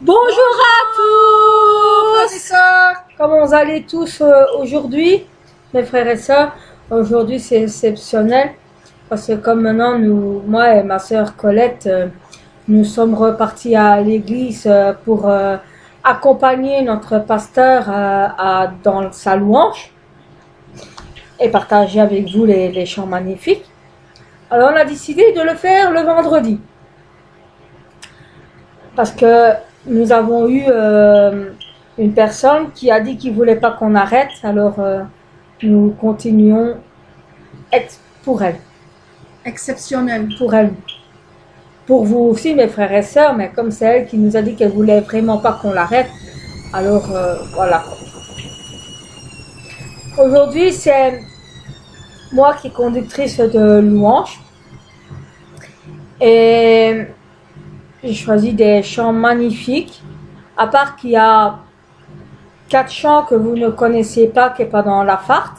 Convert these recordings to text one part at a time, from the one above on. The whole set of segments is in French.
Bonjour à tous. Comment vous allez tous aujourd'hui, mes frères et sœurs? Aujourd'hui c'est exceptionnel parce que comme maintenant moi et ma sœur Colette, nous sommes repartis à l'église pour accompagner notre pasteur dans sa louange et partager avec vous les chants magnifiques. Alors on a décidé de le faire le vendredi parce que nous avons eu une personne qui a dit qu'il ne voulait pas qu'on arrête, alors nous continuons pour elle. Exceptionnel. Pour elle. Pour vous aussi, mes frères et sœurs, mais comme c'est elle qui nous a dit qu'elle ne voulait vraiment pas qu'on l'arrête, alors voilà. Aujourd'hui, c'est moi qui est conductrice de louange. Et j'ai choisi des chants magnifiques, à part qu'il y a 4 chants que vous ne connaissez pas, qui n'est pas dans la farte.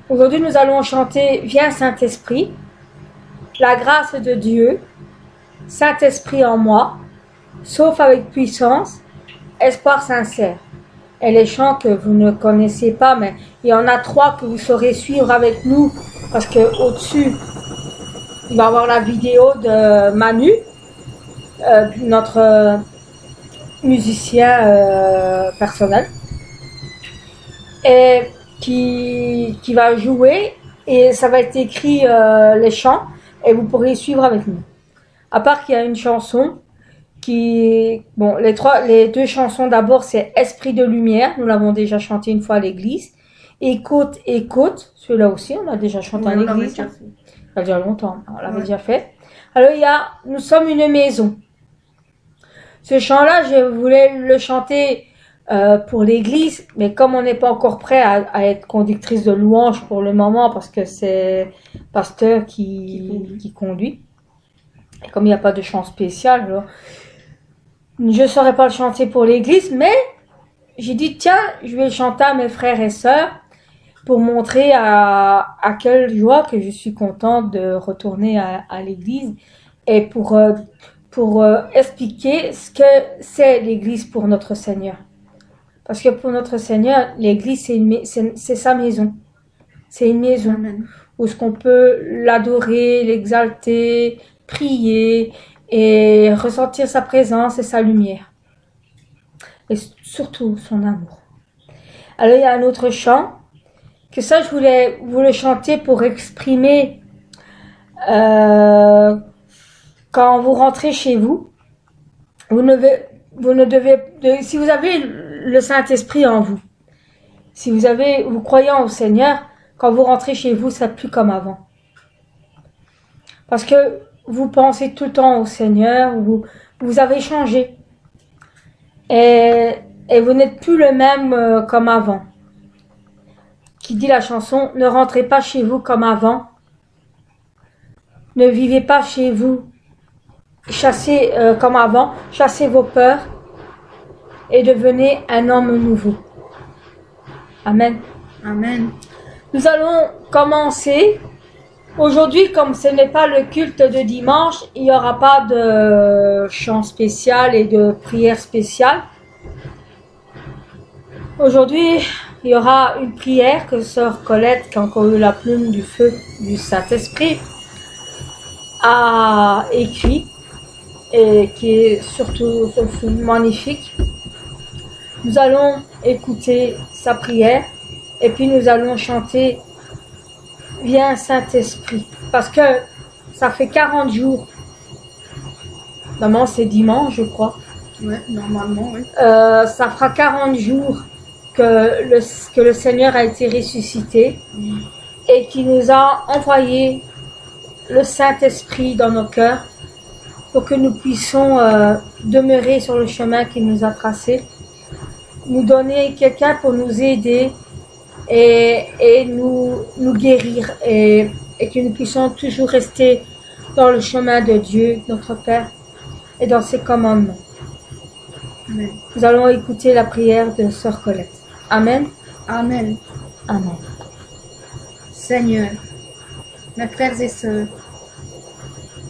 Aujourd'hui, nous allons chanter « Viens Saint-Esprit »,« La grâce de Dieu »,« Saint-Esprit en moi »,« Sauf avec puissance »,« Espoir sincère ». Et les chants que vous ne connaissez pas, mais il y en a 3 que vous saurez suivre avec nous, parce que au-dessus, il va y avoir la vidéo de Manu, notre musicien personnel, et qui va jouer, et ça va être écrit les chants, et vous pourrez suivre avec nous. À part qu'il y a une chanson les 2 chansons d'abord, c'est Esprit de lumière, nous l'avons déjà chanté une fois à l'église. Écoute, écoute, celui-là aussi, on l'a déjà chanté à l'église. Ça fait déjà longtemps, on l'avait déjà fait. Alors il y a Nous sommes une maison. Ce chant-là, je voulais le chanter pour l'église, mais comme on n'est pas encore prêt à être conductrice de louange pour le moment, parce que c'est pasteur qui conduit, et comme il n'y a pas de chant spécial, alors, je ne saurais pas le chanter pour l'église, mais j'ai dit tiens, je vais le chanter à mes frères et sœurs pour montrer à quelle joie que je suis contente de retourner à l'église et pour expliquer ce que c'est l'église pour notre Seigneur. Parce que pour notre Seigneur, l'église c'est sa maison. C'est une maison. Amen. Où ce qu'on peut l'adorer, l'exalter, prier et ressentir sa présence et sa lumière. Et surtout son amour. Alors il y a un autre chant, que ça je voulais vous le chanter pour exprimer quand vous rentrez chez vous, si vous avez le Saint-Esprit en vous, si vous croyez au Seigneur, quand vous rentrez chez vous, c'est plus comme avant. Parce que vous pensez tout le temps au Seigneur, vous avez changé. Et vous n'êtes plus le même comme avant. Qui dit la chanson, ne rentrez pas chez vous comme avant. Ne vivez pas chez vous. Chassez comme avant. Chassez vos peurs. Et devenez un homme nouveau. Amen. Amen. Nous allons commencer. Aujourd'hui, comme ce n'est pas le culte de dimanche, il n'y aura pas de chant spécial et de prière spéciale. Aujourd'hui, il y aura une prière que sœur Colette, qui a encore eu la plume du feu du Saint-Esprit, a écrit et qui est surtout magnifique. Nous allons écouter sa prière et puis nous allons chanter Viens Saint-Esprit, parce que ça fait 40 jours. Normalement c'est dimanche, je crois. Ouais, normalement, oui. Ça fera 40 jours que le Seigneur a été ressuscité et qui nous a envoyé le Saint-Esprit dans nos cœurs pour que nous puissions demeurer sur le chemin qu'il nous a tracé, nous donner quelqu'un pour nous aider et nous guérir et que nous puissions toujours rester dans le chemin de Dieu, notre Père, et dans ses commandements. Amen. Nous allons écouter la prière de sœur Colette. Amen. Amen. Amen. Seigneur, mes frères et sœurs,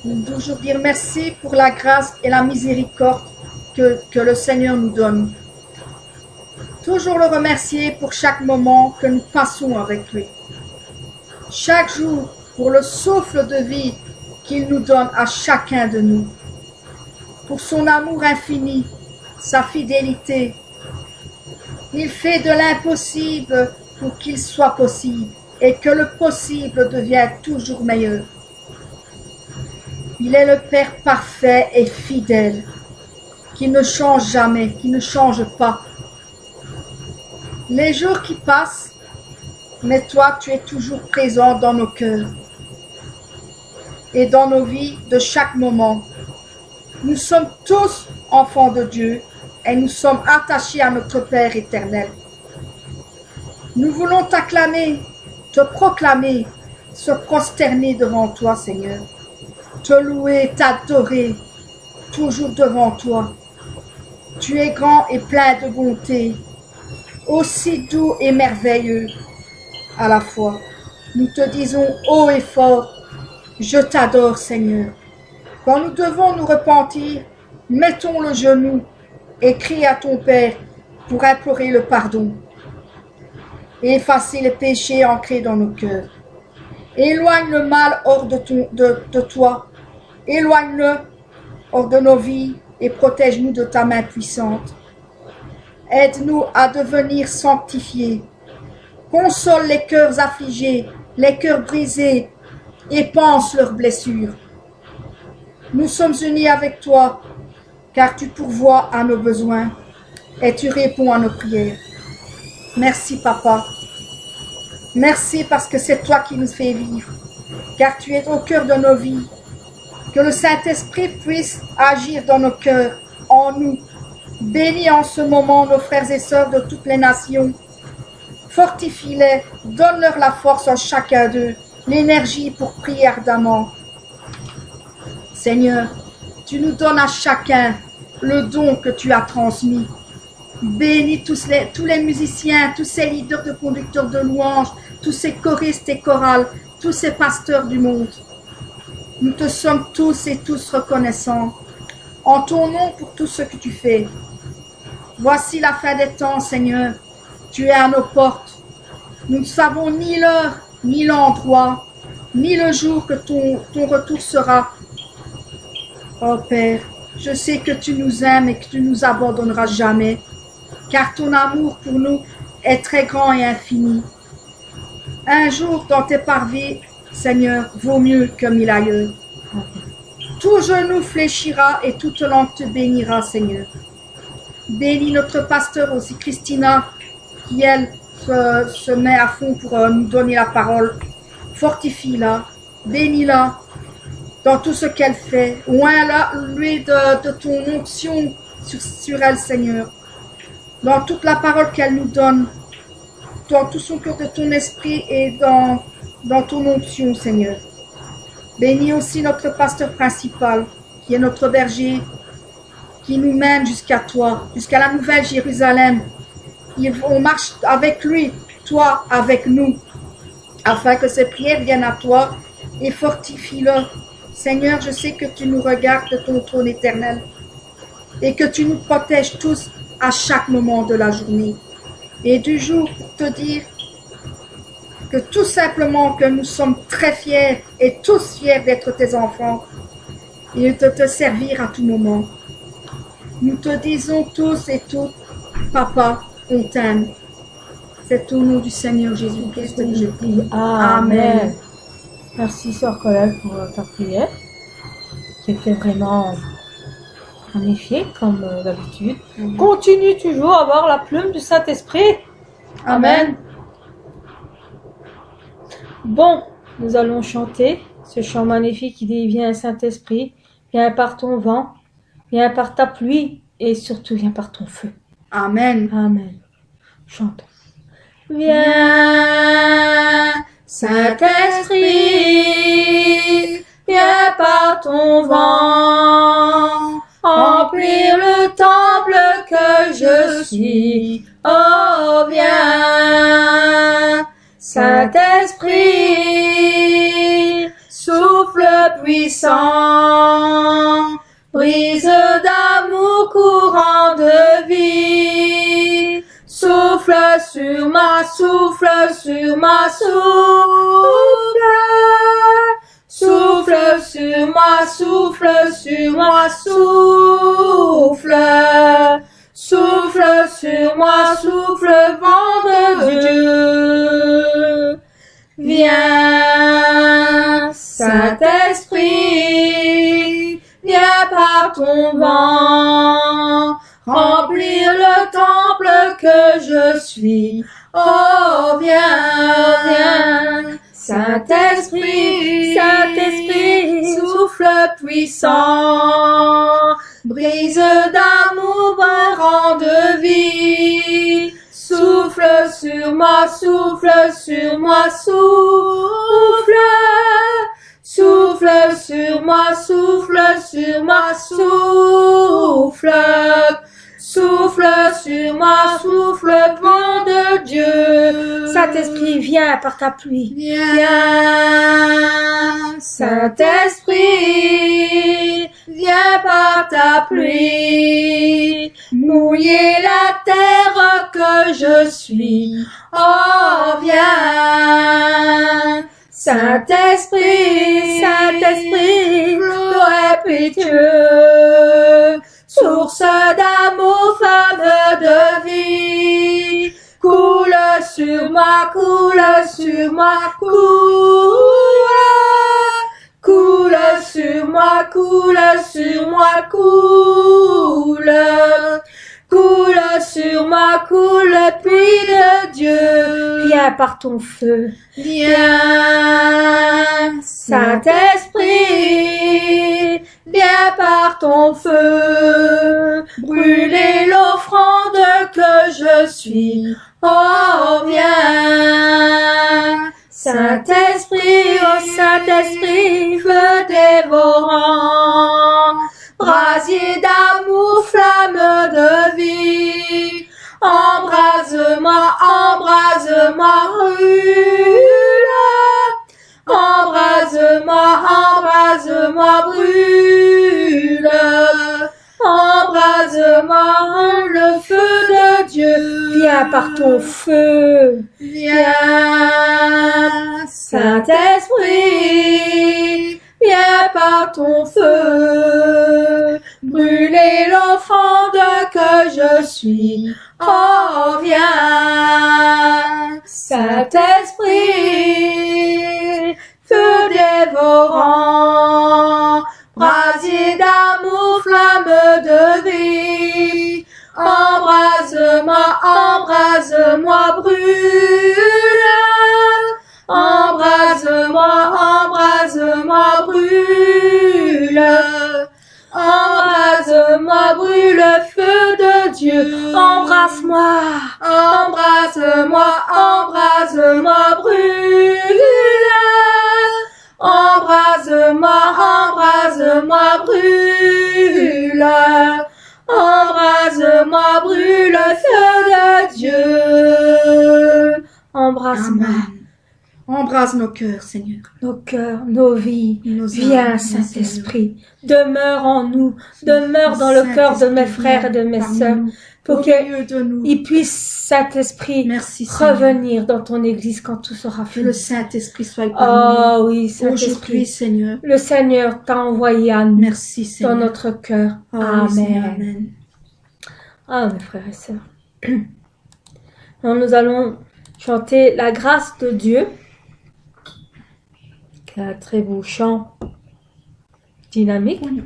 nous toujours dire merci pour la grâce et la miséricorde que le Seigneur nous donne. Toujours le remercier pour chaque moment que nous passons avec lui. Chaque jour pour le souffle de vie qu'il nous donne à chacun de nous. Pour son amour infini, sa fidélité. Il fait de l'impossible pour qu'il soit possible et que le possible devienne toujours meilleur. Il est le Père parfait et fidèle, qui ne change jamais, qui ne change pas. Les jours qui passent, mais toi, tu es toujours présent dans nos cœurs et dans nos vies de chaque moment. Nous sommes tous enfants de Dieu et nous sommes attachés à notre Père éternel. Nous voulons t'acclamer, te proclamer, se prosterner devant toi, Seigneur. Te louer, t'adorer, toujours devant toi. Tu es grand et plein de bonté, aussi doux et merveilleux à la fois. Nous te disons haut et fort, je t'adore, Seigneur. Quand nous devons nous repentir, mettons le genou et crions à ton Père pour implorer le pardon et effacer les péchés ancrés dans nos cœurs. Éloigne le mal hors de toi, éloigne-le hors de nos vies et protège-nous de ta main puissante. Aide-nous à devenir sanctifiés. Console les cœurs affligés, les cœurs brisés, et pense leurs blessures. Nous sommes unis avec toi, car tu pourvois à nos besoins et tu réponds à nos prières. Merci, Papa. Merci parce que c'est toi qui nous fais vivre, car tu es au cœur de nos vies. Que le Saint-Esprit puisse agir dans nos cœurs, en nous. Bénis en ce moment nos frères et sœurs de toutes les nations. Fortifie-les, donne-leur la force en chacun d'eux, l'énergie pour prier ardemment. Seigneur, tu nous donnes à chacun le don que tu as transmis. Bénis tous les musiciens, tous ces leaders de conducteurs de louanges, tous ces choristes et chorales, tous ces pasteurs du monde. Nous te sommes tous et tous reconnaissants en ton nom pour tout ce que tu fais. Voici la fin des temps, Seigneur. Tu es à nos portes. Nous ne savons ni l'heure, ni l'endroit, ni le jour que ton retour sera. Oh Père, je sais que tu nous aimes et que tu nous abandonneras jamais, car ton amour pour nous est très grand et infini. Un jour dans tes parvis, Seigneur, vaut mieux que 1000 ailleurs. Tout genou fléchira et toute langue te bénira, Seigneur. Bénis notre pasteur aussi, Christina, qui elle se met à fond pour nous donner la parole. Fortifie-la, bénis-la dans tout ce qu'elle fait. Oins-la, lui, de ton onction sur elle, Seigneur. Dans toute la parole qu'elle nous donne, dans tout son cœur de ton esprit et dans ton onction, Seigneur. Bénis aussi notre pasteur principal, qui est notre berger, qui nous mène jusqu'à toi, jusqu'à la nouvelle Jérusalem. On marche avec lui, toi avec nous, afin que ces prières viennent à toi et fortifie-le. Seigneur, je sais que tu nous regardes de ton trône éternel et que tu nous protèges tous à chaque moment de la journée et du jour pour te dire que tout simplement que nous sommes très fiers et tous fiers d'être tes enfants et de te servir à tout moment. Nous te disons tous et toutes, Papa, on t'aime. C'est au nom du Seigneur Jésus-Christ que je prie. Amen. Merci, Sœur Colette, pour ta prière, qui était vraiment magnifique, comme d'habitude. Continue toujours à avoir la plume du Saint-Esprit. Amen. Bon, nous allons chanter ce chant magnifique qui dit « Viens, Saint-Esprit, viens par ton vent, viens par ta pluie, et surtout viens par ton feu. » Amen. Amen. Chantons. Viens, Saint-Esprit, viens par ton vent, remplir le temple que je suis. Oh, viens, Saint-Esprit, souffle puissant, brise d'amour courant sur ma souffle, sur ma souffle, souffle sur moi, souffle sur moi, souffle, souffle sur moi, souffle, vent de Dieu. Viens, Saint-Esprit, viens par ton vent, remplir le temple que je suis. Oh, viens, viens, Saint-Esprit, Saint-Esprit, souffle puissant, brise d'amour, rend de vie. Souffle sur moi, souffle sur moi, souffle, souffle sur moi, souffle sur moi, souffle, souffle sur moi, souffle, vent de Dieu. Saint-Esprit, viens par ta pluie. Viens, Saint-Esprit, viens par ta pluie, mouiller la terre que je suis. Oh, viens, Saint-Esprit, Saint-Esprit, flot impétueux, source d'amour, femme de vie, coule sur moi, coule sur moi, coule sur moi, coule sur moi, coule, coule sur moi, coule, pluie de Dieu. Viens par ton feu, viens, Saint-Esprit, viens par ton feu, brûler l'offrande que je suis. Oh, viens, Saint-Esprit, oh Saint-Esprit, feu dévorant, brasier d'amour, flamme de vie, embrase-moi, embrase-moi, brûle, embrase-moi, embrase-moi, brûle, embrase-moi, le feu de Dieu. Viens par ton feu, viens, Saint-Esprit, viens par ton feu, brûler l'offrande que je suis. Oh, viens, Saint-Esprit, feu dévorant, brasier d'amour, flamme de vie, embrase-moi, embrase-moi, brûle, embrase-moi, embrase-moi, brûle, embrase-moi, brûle, feu de Dieu, embrasse-moi, embrase-moi, embrase-moi, brûle, embrase-moi, embrase-moi, brûle, embrase-moi, brûle, feu de Dieu. Embrasse-moi. Embrase nos cœurs, Seigneur. Nos cœurs, nos vies. Viens, Saint-Esprit. Demeure en nous. Demeure dans le cœur de mes frères et de mes sœurs. Pour qu'ils puissent, Saint-Esprit, revenir dans ton église quand tout sera fini. Que le Saint-Esprit soit parmi nous. Oh oui, Saint-Esprit. Seigneur. Le Seigneur t'a envoyé à nous. Merci, Seigneur. Dans notre cœur. Oh, Amen. Seigneur, amen. Ah, mes frères et sœurs. Alors, nous allons chanter la grâce de Dieu. Qui est un très beau chant dynamique. Oui.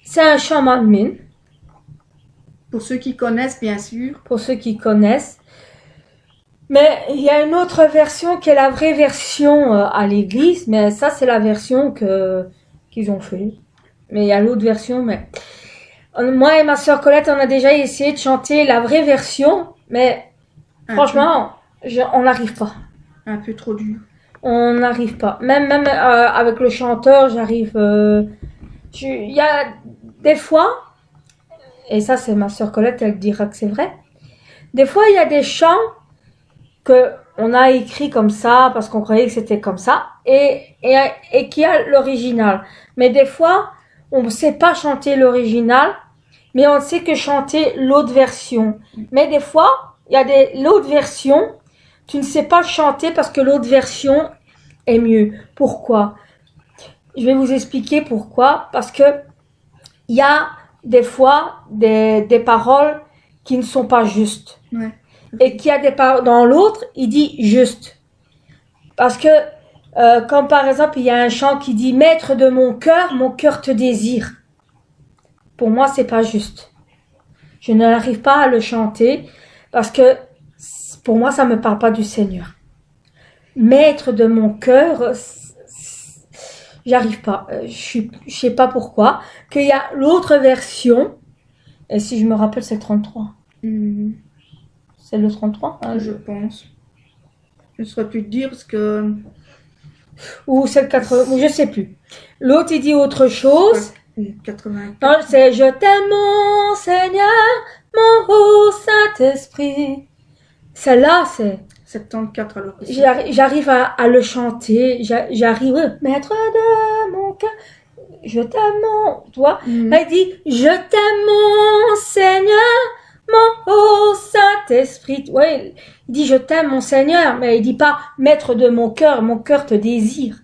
C'est un chant manmin. Pour ceux qui connaissent, bien sûr. Pour ceux qui connaissent. Mais il y a une autre version qui est la vraie version à l'église. Mais ça, c'est la version qu'ils ont fait. Mais il y a l'autre version. Mais moi et ma sœur Colette, on a déjà essayé de chanter la vraie version. Mais franchement, on n'arrive pas. Un peu trop dur. On n'arrive pas. Même avec le chanteur, j'arrive... Il y a des fois... Et ça, c'est ma sœur Colette, elle dira que c'est vrai. Des fois, il y a des chants que on a écrits comme ça parce qu'on croyait que c'était comme ça et qui a l'original. Mais des fois, on ne sait pas chanter l'original, mais on sait que chanter l'autre version. Mais des fois, il y a l'autre version, tu ne sais pas chanter parce que l'autre version est mieux. Pourquoi? Je vais vous expliquer pourquoi. Parce que il y a des fois des paroles qui ne sont pas justes. Ouais. Et qu'il y a des paroles, dans l'autre, il dit juste. Parce que, comme par exemple, il y a un chant qui dit « Maître de mon cœur te désire ». Pour moi, c'est pas juste. Je n'arrive pas à le chanter parce que pour moi, ça me parle pas du Seigneur. Maître de mon cœur, j'arrive pas. Je sais pas pourquoi. Qu'il y a l'autre version, et si je me rappelle, c'est le 33. C'est le 33, hein, je pense. Je ne saurais plus te dire parce que... Ou c'est le 80, ou je sais plus. L'autre, il dit autre chose. 84. Non, c'est « Je t'aime, mon Seigneur, mon haut Saint-Esprit ». Celle-là, c'est... 74 alors. J'arrive à le chanter. J'arrive, maître de mon cœur, je t'aime, mon... Tu vois, il dit « Je t'aime, mon Seigneur, mon haut Saint-Esprit ». Ouais, il dit « Je t'aime, mon Seigneur », mais il dit pas « Maître de mon cœur te désire ».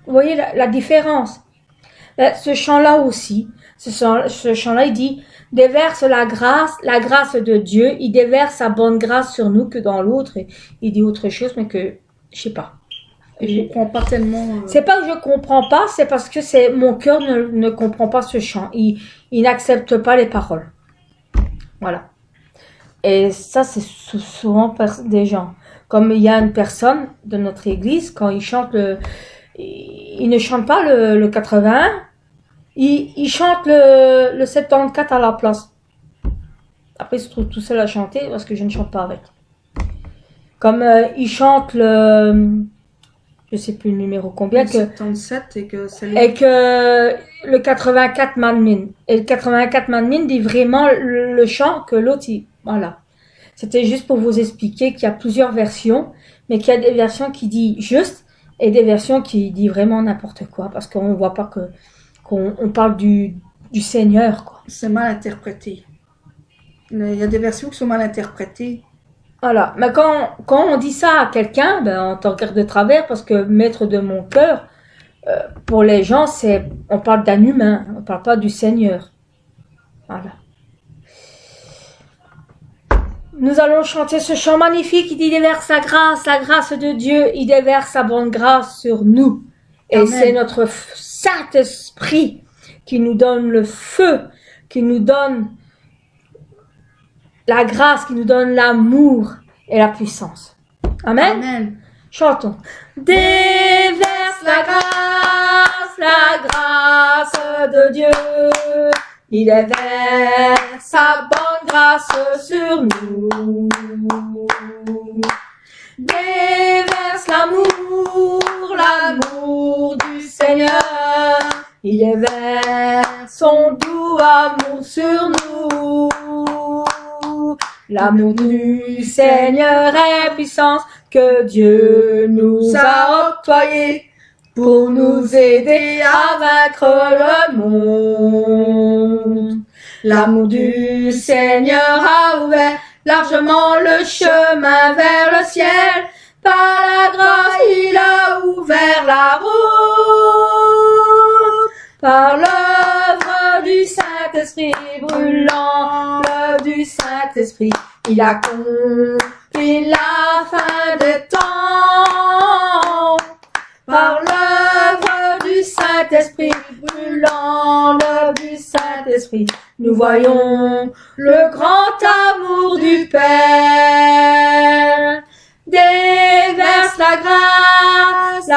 Vous voyez la différence? Ce chant-là aussi, ce chant-là, il dit « Déverse la grâce de Dieu, il déverse sa bonne grâce sur nous » que dans l'autre, il dit autre chose, mais que, je sais pas. Je comprends pas tellement. C'est pas que je comprends pas, c'est parce que mon cœur ne comprend pas ce chant. Il n'accepte pas les paroles. Voilà. Et ça, c'est souvent des gens. Comme il y a une personne de notre église, quand il chante il ne chante pas le 81, il chante le 74 à la place. Après, il se trouve tout seul à chanter parce que je ne chante pas avec. Comme il chante je sais plus le numéro combien, le 77 et que c'est et que le 84 m'admine. Et le 84 m'admine dit vraiment le chant que l'autre, voilà. C'était juste pour vous expliquer qu'il y a plusieurs versions, mais qu'il y a des versions qui disent juste et des versions qui disent vraiment n'importe quoi, parce qu'on voit pas qu'on parle du Seigneur, quoi. C'est mal interprété. Il y a des versions qui sont mal interprétées. Voilà. Mais quand on dit ça à quelqu'un, on t'en regarde de travers parce que maître de mon cœur, pour les gens, on parle d'un humain, on parle pas du Seigneur. Voilà. Nous allons chanter ce chant magnifique. Il déverse sa grâce, la grâce de Dieu. Il déverse sa bonne grâce sur nous. Et Amen. C'est notre Saint-Esprit qui nous donne le feu, qui nous donne la grâce, qui nous donne l'amour et la puissance. Amen. Amen. Chantons. Déverse la grâce de Dieu. Il déverse sa bonne grâce sur nous. Déverse l'amour du Seigneur. Il déverse son doux amour sur nous. L'amour du Seigneur est puissance que Dieu nous a octroyée pour nous aider à vaincre le monde. L'amour du Seigneur a ouvert largement le chemin vers le ciel. Par la grâce, il a ouvert la route. Par l'œuvre du Saint-Esprit brûlant, l'œuvre du Saint-Esprit, il a accompli la fin des temps. Par l'œuvre du Saint-Esprit brûlant, l'œuvre du Saint-Esprit, nous voyons le grand amour du Père. Déverse la grâce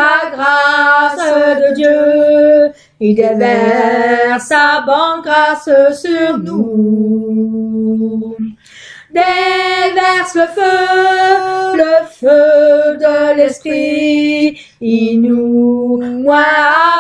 de Dieu. Il déverse sa bonne grâce sur nous. Déverse le feu de l'Esprit. Il nous noie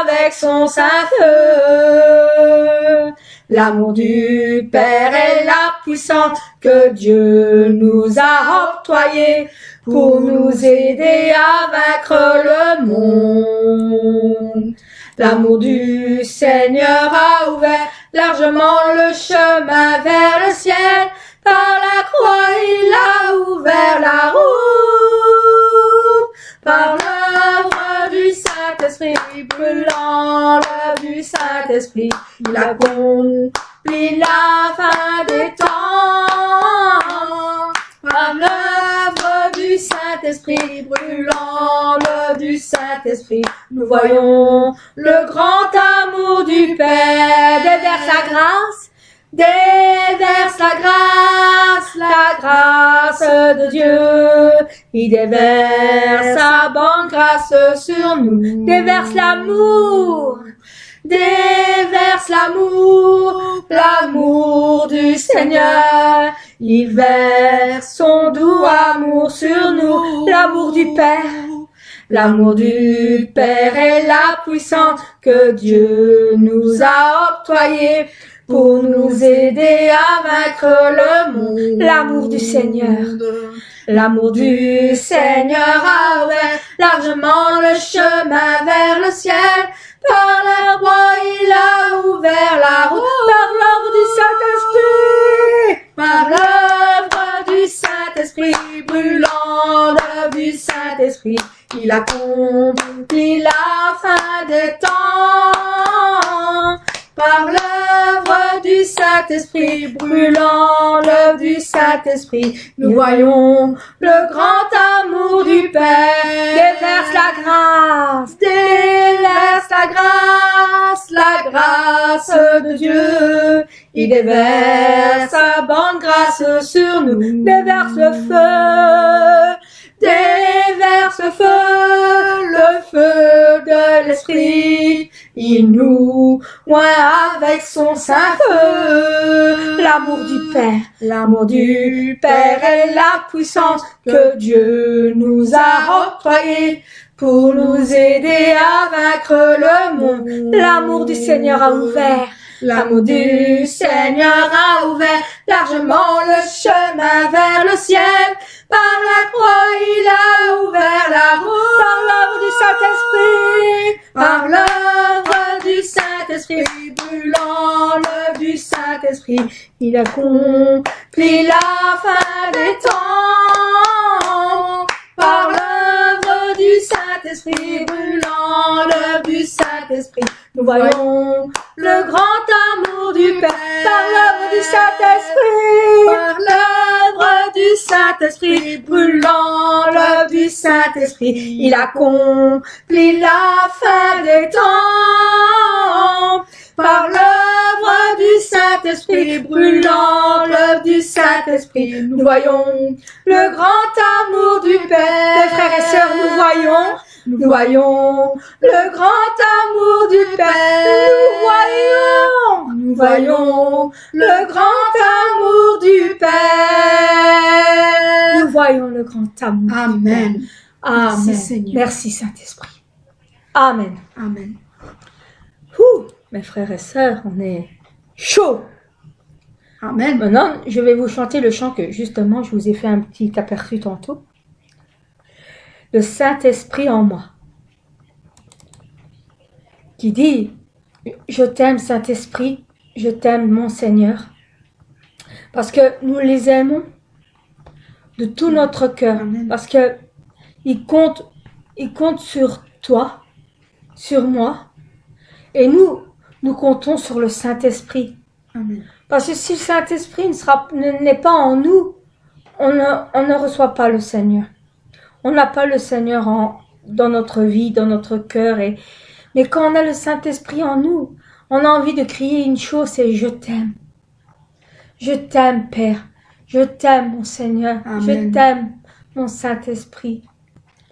avec son saint feu. L'amour du Père est la puissance que Dieu nous a octroyée pour nous aider à vaincre le monde. L'amour du Seigneur a ouvert largement le chemin vers le ciel. Par la croix, il a ouvert la route. Par l'œuvre du Saint-Esprit brûlant, l'œuvre du Saint-Esprit, il accomplit la fin des temps. Par l'œuvre du Saint-Esprit brûlant, l'œuvre du Saint-Esprit, nous voyons le grand amour du Père. Déverse la grâce, déverse la grâce de Dieu. Il déverse sa bonne grâce sur nous. Déverse l'amour, déverse l'amour du Seigneur. Il verse son doux amour sur nous, l'amour du Père. L'amour du Père est la puissance que Dieu nous a octroyée pour nous aider à vaincre le monde. L'amour du Seigneur. L'amour du Seigneur a ouvert largement le chemin vers le ciel. Par la croix, il a ouvert la route. Par l'œuvre du Saint-Esprit. Par l'œuvre du Saint-Esprit brûlant, l'œuvre du Saint-Esprit, il accomplit la fin des temps. Par l'œuvre du Saint-Esprit brûlant, l'œuvre du Saint-Esprit, nous voyons le grand amour du Père. Déverse la grâce, déverse la grâce de Dieu. Il déverse sa bonne grâce sur nous. Déverse le feu, déverse le feu de l'Esprit. Il nous oint avec son saint feu. L'amour du Père, l'amour du Père est la puissance que Dieu nous a octroyée pour nous aider à vaincre le monde. L'amour du Seigneur a ouvert, l'amour du Seigneur a ouvert largement le chemin vers le ciel. Par la croix, il a ouvert la route. Par l'œuvre du Saint-Esprit, par l'œuvre du Saint-Esprit brûlant, l'œuvre du Saint-Esprit, il accomplit la fin des temps. Par l'œuvre du Saint-Esprit brûlant, l'œuvre du Saint-Esprit, nous voyons le grand amour du Père. Par l'œuvre du Saint-Esprit, par l'œuvre du Saint-Esprit brûlant, l'œuvre du Saint-Esprit, il accomplit la fin des temps. Par l'œuvre du Saint-Esprit brûlant, l'œuvre du Saint-Esprit, nous voyons le grand amour du Père. Mes frères et sœurs, nous voyons le grand amour du Père. Nous voyons le grand amour du Père. Nous voyons le grand amour. Amen. Amen. Merci, Seigneur. Merci Saint-Esprit. Amen. Amen. Ouh, mes frères et sœurs, on est chaud. Amen. Maintenant, je vais vous chanter le chant que justement je vous ai fait un petit aperçu tantôt. Le Saint-Esprit en moi. Qui dit, je t'aime Saint-Esprit, je t'aime mon Seigneur. Parce que nous les aimons de tout notre cœur. Amen. Parce que il compte sur toi, sur moi. Et nous comptons sur le Saint-Esprit. Amen. Parce que si le Saint-Esprit n'est pas en nous, on ne reçoit pas le Seigneur. On n'a pas le Seigneur dans notre vie, dans notre cœur. Mais quand on a le Saint-Esprit en nous, on a envie de crier une chose, c'est « Je t'aime ». Je t'aime, Père. Je t'aime, mon Seigneur. Amen. Je t'aime, mon Saint-Esprit.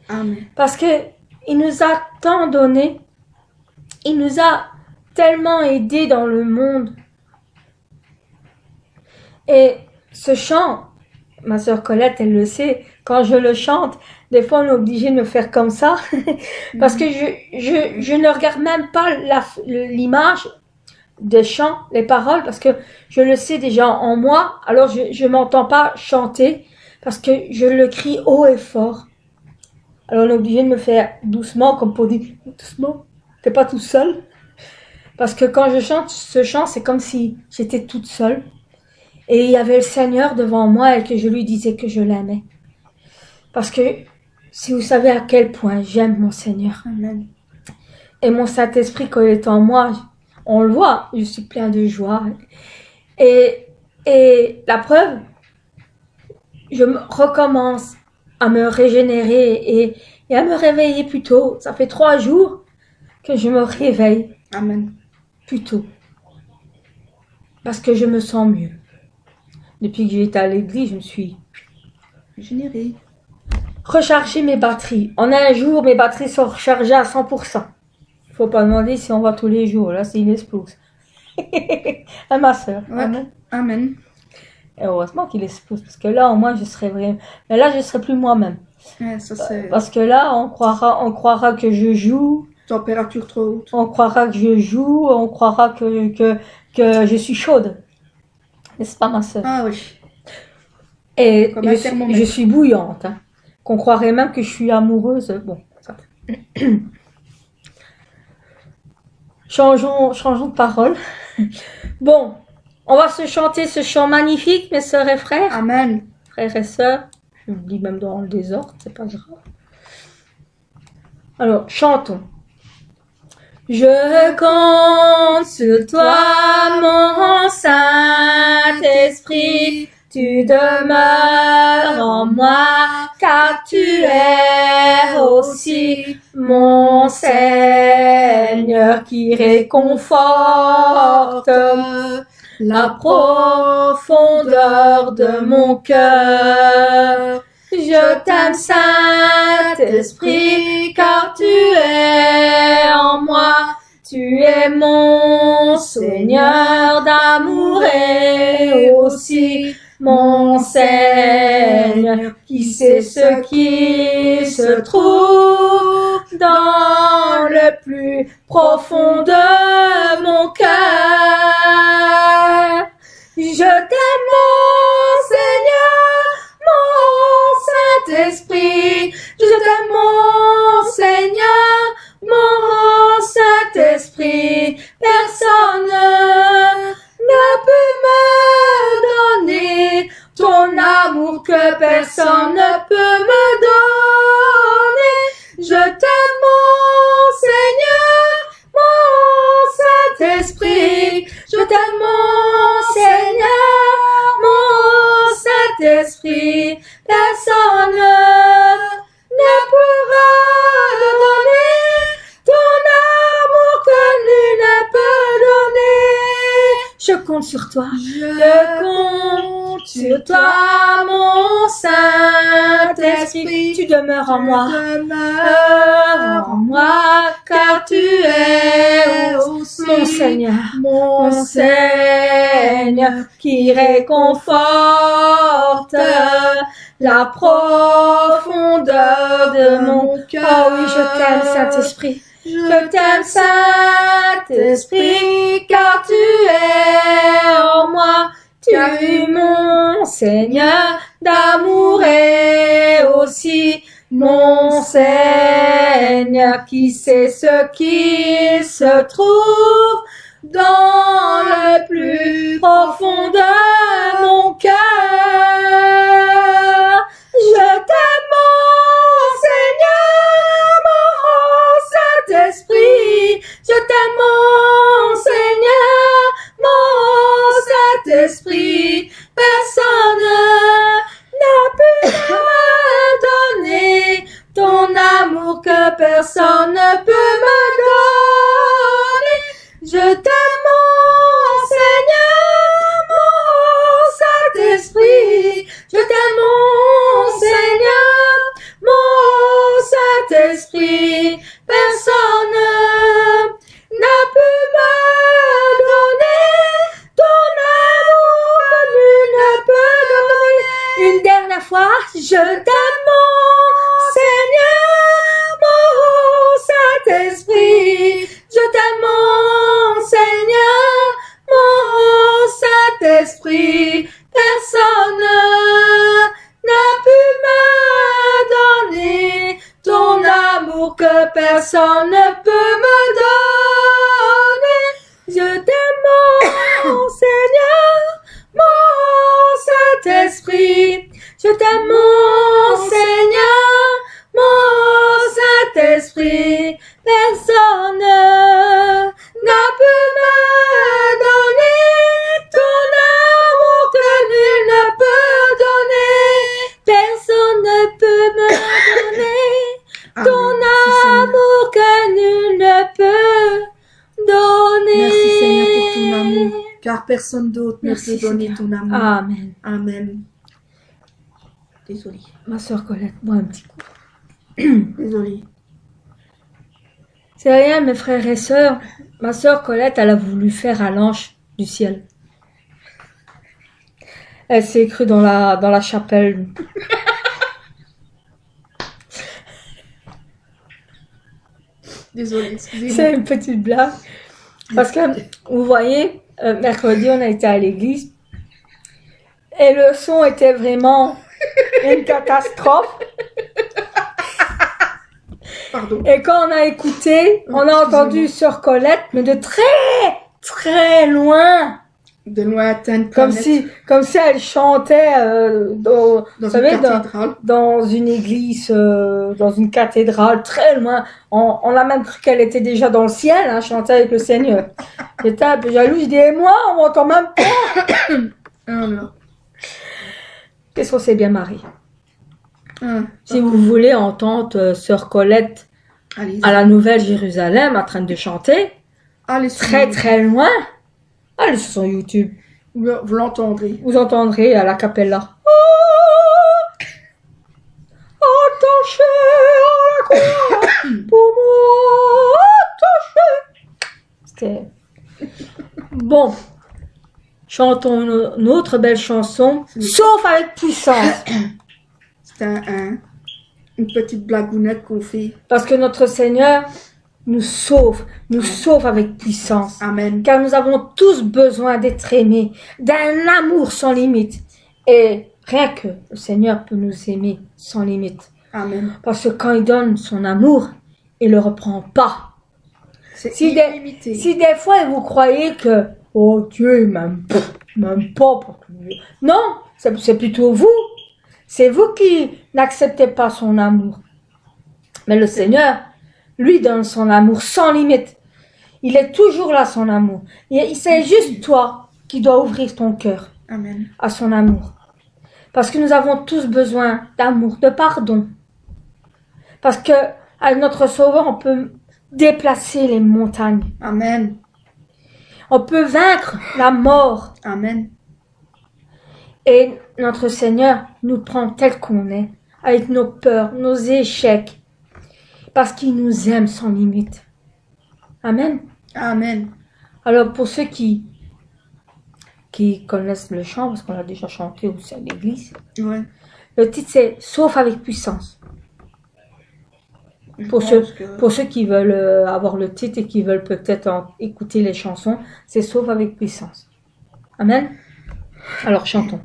Amen. Parce que il nous a tant donné. Il nous a tellement aidés dans le monde. Et ce chant, ma sœur Colette, elle le sait, quand je le chante, des fois on est obligé de me faire comme ça, parce que je ne regarde même pas l'image des chants, les paroles, parce que je le sais déjà en moi, alors je m'entends pas chanter, parce que je le crie haut et fort. Alors on est obligé de me faire doucement, comme pour dire, doucement, t'es pas tout seul. Parce que quand je chante ce chant, c'est comme si j'étais toute seule. Et il y avait le Seigneur devant moi et que je lui disais que je l'aimais. Parce que si vous savez à quel point j'aime mon Seigneur. Amen. Et mon Saint-Esprit, quand il est en moi, on le voit, je suis plein de joie. Et la preuve, je recommence à me régénérer et à me réveiller plus tôt. Ça fait 3 jours que je me réveille. Amen. Plus tôt. Parce que je me sens mieux. Depuis que j'ai été à l'église, je me suis Généré. rechargé mes batteries. En un jour, mes batteries sont rechargées à 100%. Faut pas demander si on va tous les jours. Là, c'est une explose. À ma soeur. Ouais. Amen. Amen. Et heureusement qu'il explose. Parce que là, au moins, je serais vraiment... Mais là, je serais plus moi-même. Ouais, ça c'est Parce que là, on croira que je joue. température trop haute. On croira que je joue. On croira que je suis chaude. N'est-ce pas, ma soeur? Ah oui. Et Comme un thermomètre. je suis bouillante. Hein. Qu'on croirait même que je suis amoureuse. Bon, ça. Changeons de parole. Bon, on va se chanter ce chant magnifique, mes sœurs et frères. Amen. Frères et sœurs. Je me dis même dans le désordre, c'est pas grave. Alors, chantons. Je compte sur toi, mon Saint-Esprit. Tu demeures en moi, car tu es aussi mon Seigneur qui réconforte la profondeur de mon cœur. Je t'aime, Saint-Esprit, car tu es en moi. Tu es mon Seigneur d'amour et aussi mon Seigneur qui sait ce qui se trouve dans le plus profond de mon cœur. Je t'aime, mon Seigneur, mon Saint-Esprit. Je t'aime, mon Seigneur, mon Saint-Esprit. Personne ne peut me donner ton amour que personne ne peut me donner. Je t'aime, mon Seigneur, mon Saint-Esprit. Je t'aime, mon Seigneur, mon Saint-Esprit. Personne ne pourra donner ton amour que nul ne peut donner. Je compte sur toi. Je compte sur toi, mon Saint-Esprit. Tu demeures en moi. Demeure en moi, car tu es aussi mon Seigneur. Mon Seigneur qui réconforte la profondeur de mon cœur. Oh oui, je t'aime, Saint-Esprit. Je t'aime, Saint-Esprit, car tu es en moi. Tu es mon Seigneur d'amour et aussi mon Seigneur qui sait ce qui se trouve dans le plus profond de mon cœur. Je t'aime, mon Seigneur, mon Saint-Esprit. Je t'aime, mon Seigneur, mon Saint-Esprit. Personne n'a pu me donner ton amour que personne ne peut me donner. Je t'aime, mon Seigneur, mon Saint-Esprit. Je t'aime, mon Seigneur, mon Saint-Esprit. Personne n'a pu me donner ton amour que nul ne peut donner. Une dernière fois, je t'aime, mon Seigneur, mon Saint-Esprit. Je t'aime, mon Seigneur, mon Saint-Esprit. Personne n'a pu me donner ton amour que personne ne peut me donner. Je t'aime, mon Seigneur, mon Je t'aime, mon Seigneur, mon Saint-Esprit. Personne n'a pu me donner ton amour que nul ne peut donner. Personne ne peut me donner ton amour que nul ne peut donner. Merci Seigneur pour ton amour, car personne d'autre ne Merci, peut donner Seigneur. ton amour. Amen. Amen. Désolée. Ma soeur Colette, bois un petit coup. Désolée. C'est rien, mes frères et sœurs. Ma soeur Colette, elle a voulu faire un l'ange du ciel. Elle s'est crue dans la chapelle. Désolée, excusez-moi. C'est une petite blague. Parce que, vous voyez, mercredi, on a été à l'église. Et le son était vraiment une catastrophe. Pardon. Et quand on a écouté, on a entendu Sœur Colette, mais de très, très loin. De lointaines Comme planètes, si elle chantait dans, dans vous une savez, cathédrale. dans une église, dans une cathédrale, très loin. On a même cru qu'elle était déjà dans le ciel, hein, chanter avec le Seigneur. J'étais un peu jaloux, je dis, et moi, on m'entend même pas. Ah non. Qu'est-ce qu'on s'est bien marié. Ah, Si vous voulez entendre Sœur Colette allez, à la Nouvelle Jérusalem en train de chanter, allez, très très loin, allez sur son YouTube. vous l'entendrez. Vous entendrez à la capella. Attaché à la croix, pour moi, attaché. C'était... Bon. Chantons une autre belle chanson, sauf avec puissance. C'est une petite blagounette qu'on fait. Parce que notre Seigneur nous sauve avec puissance. Amen. Car nous avons tous besoin d'être aimés, d'un amour sans limite. Et rien que le Seigneur peut nous aimer sans limite. Amen. Parce que quand il donne son amour, il le reprend pas. C'est Si illimité. Si des fois vous croyez que oh Dieu il m'aime pas pour tout. Non, c'est plutôt vous. C'est vous qui n'acceptez pas son amour. Mais le Seigneur, lui, donne son amour sans limite. Il est toujours là, son amour. C'est juste toi qui dois ouvrir ton cœur Amen. à son amour. Parce que nous avons tous besoin d'amour, de pardon. Parce que avec notre Sauveur, on peut déplacer les montagnes. Amen. On peut vaincre la mort. Amen. Et notre Seigneur nous prend tel qu'on est, avec nos peurs, nos échecs, parce qu'il nous aime sans limite. Amen. Amen. Alors pour ceux qui connaissent le chant, parce qu'on l'a déjà chanté aussi à l'église, Ouais. le titre c'est « Sauf avec puissance ». Je Pour pense ceux, que- pour ceux qui veulent avoir le titre et qui veulent peut-être écouter les chansons, c'est « Sauf avec puissance ». Amen. Alors chantons.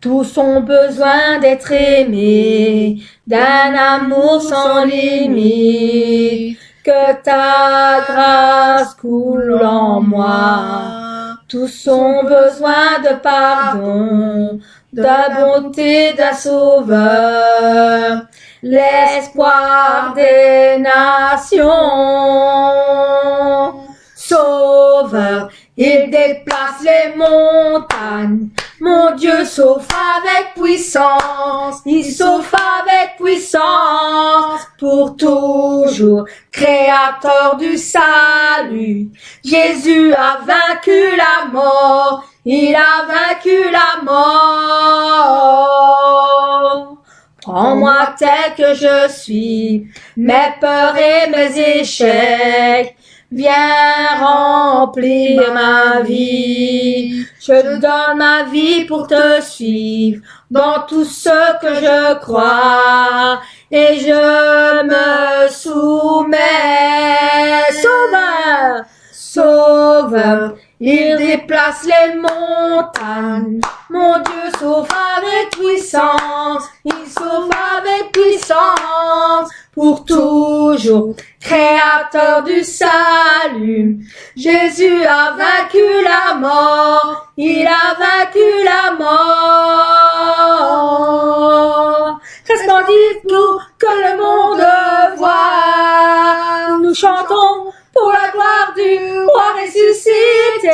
Tous ont besoin d'être aimés, d'un amour sans limite, que ta grâce coule en moi. Tous ont besoin de pardon, de bonté d'un sauveur, l'espoir des nations. Sauveur, il déplace les montagnes. Mon Dieu sauve avec puissance, il sauve avec puissance, pour toujours, créateur du salut. Jésus a vaincu la mort, il a vaincu la mort. Prends-moi tel que je suis, mes peurs et mes échecs. Viens remplir ma vie. Je donne ma vie pour te suivre dans tout ce que je crois. Et je me soumets. Sauveur, Sauveur, il déplace les montagnes. Mon Dieu sauve avec puissance. Il sauve avec puissance. Pour toujours, créateur du salut. Jésus a vaincu la mort, il a vaincu la mort. que le monde voit. Nous chantons pour la gloire du roi ressuscité.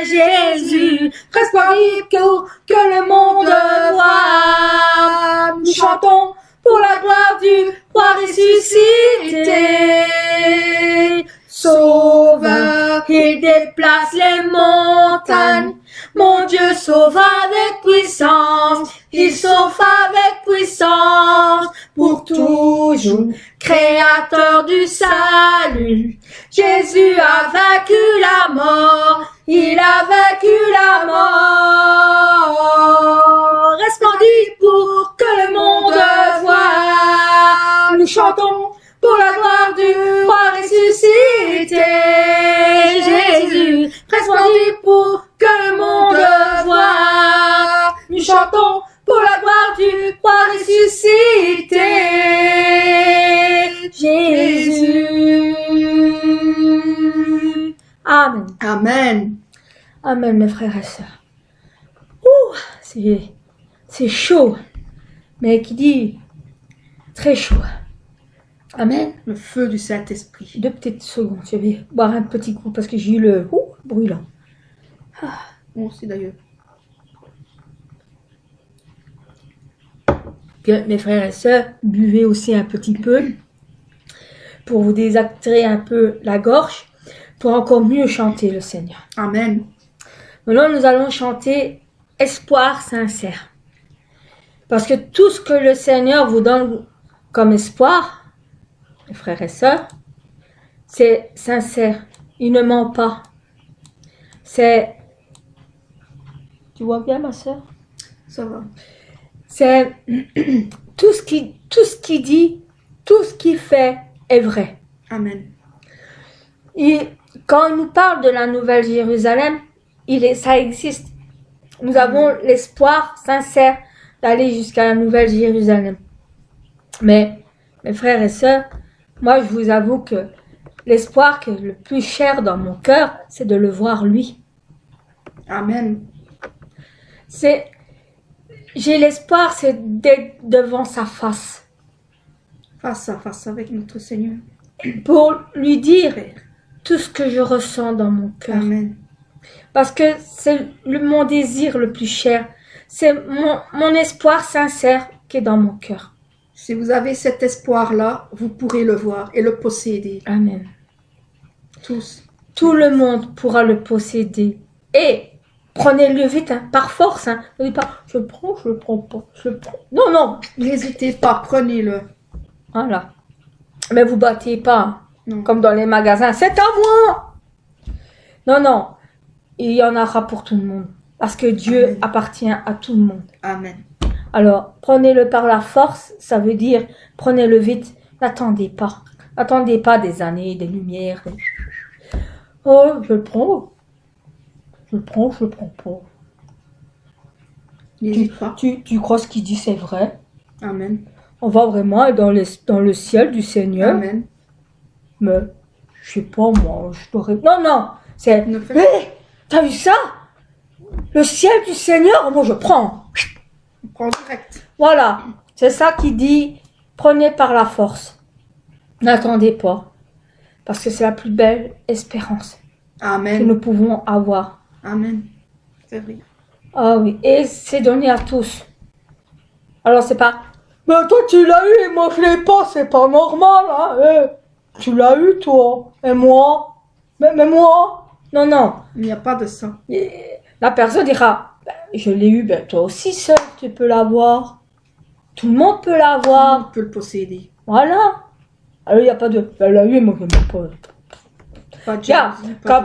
Jésus, très splendide que le monde voit. Nous chantons pour la gloire du roi ressuscité. Sauveur, il déplace les montagnes. Mon Dieu sauve avec puissance. Il sauve avec puissance pour toujours. Créateur du salut. Jésus a vaincu la mort. Il a vaincu la mort. Resplendide pour que le monde voit. Nous chantons pour la gloire du roi ressuscité. Jésus, resplendide pour que le monde voit. Nous chantons pour la gloire du roi ressuscité. Jésus. Amen. Amen. Amen, mes frères et sœurs. Ouh, c'est chaud. Mais qui dit très chaud. Amen. Le feu du Saint-Esprit. 2 petites secondes, je vais boire un petit coup parce que j'ai eu le brûlant. Moi aussi d'ailleurs. Bien, mes frères et sœurs, buvez aussi un petit peu pour vous désactiver un peu la gorge, pour encore mieux chanter le Seigneur. Amen. Maintenant, nous allons chanter espoir sincère. Parce que tout ce que le Seigneur vous donne comme espoir, mes frères et sœurs, c'est sincère. Il ne ment pas. C'est... Tu vois bien, ma sœur? Ça va. C'est tout ce qu'il dit, tout ce qu'il fait est vrai. Amen. Et quand il nous parle de la Nouvelle Jérusalem, ça existe. Nous avons l'espoir sincère d'aller jusqu'à la Nouvelle Jérusalem. Mais, mes frères et sœurs, moi je vous avoue que l'espoir qui est le plus cher dans mon cœur, c'est de le voir lui. Amen. J'ai l'espoir, c'est d'être devant sa face. Face à face avec notre Seigneur. Pour lui dire tout ce que je ressens dans mon cœur. Amen. Parce que c'est mon désir le plus cher. C'est mon espoir sincère qui est dans mon cœur. Si vous avez cet espoir-là, vous pourrez le voir et le posséder. Amen. Tous. Tout le monde pourra le posséder. Et prenez-le vite, hein, par force. Hein. Ne dites pas, je le prends pas, je le prends. Non, non. N'hésitez pas, prenez-le. Voilà. Mais vous battez pas, hein, Non. comme dans les magasins. C'est à moi. Non, non. Il y en aura pour tout le monde. Parce que Dieu Amen. appartient à tout le monde. Amen. Alors, prenez-le par la force, ça veut dire, prenez-le vite, n'attendez pas. N'attendez pas des années, des lumières. Oh, je le prends. Je le prends pas. N'hésite pas. Tu crois ce qu'il dit, c'est vrai? Amen. On va vraiment être dans le ciel du Seigneur. Amen. Mais, je sais pas, moi, je t'aurais... Non, non, c'est... Ne fais- Hé, t'as vu ça? Le ciel du Seigneur, moi je prends. On prend direct. Voilà, c'est ça qui dit, prenez par la force. N'attendez pas, parce que c'est la plus belle espérance que Amen. nous pouvons avoir. Amen. C'est vrai. Ah oui, et c'est donné à tous. Alors c'est pas, mais toi tu l'as eu et moi je l'ai pas, c'est pas normal, hein. Tu l'as eu toi, et moi, mais moi. Non, non, Il n'y a pas de ça. et la personne dira, ben, je l'ai eu, ben toi aussi seul tu peux l'avoir. Tout le monde peut l'avoir. On peut le posséder. Voilà. Alors il n'y a pas de, elle l'a eu et moi je ne l'ai pas. Pas de Tiens, jalousie, pas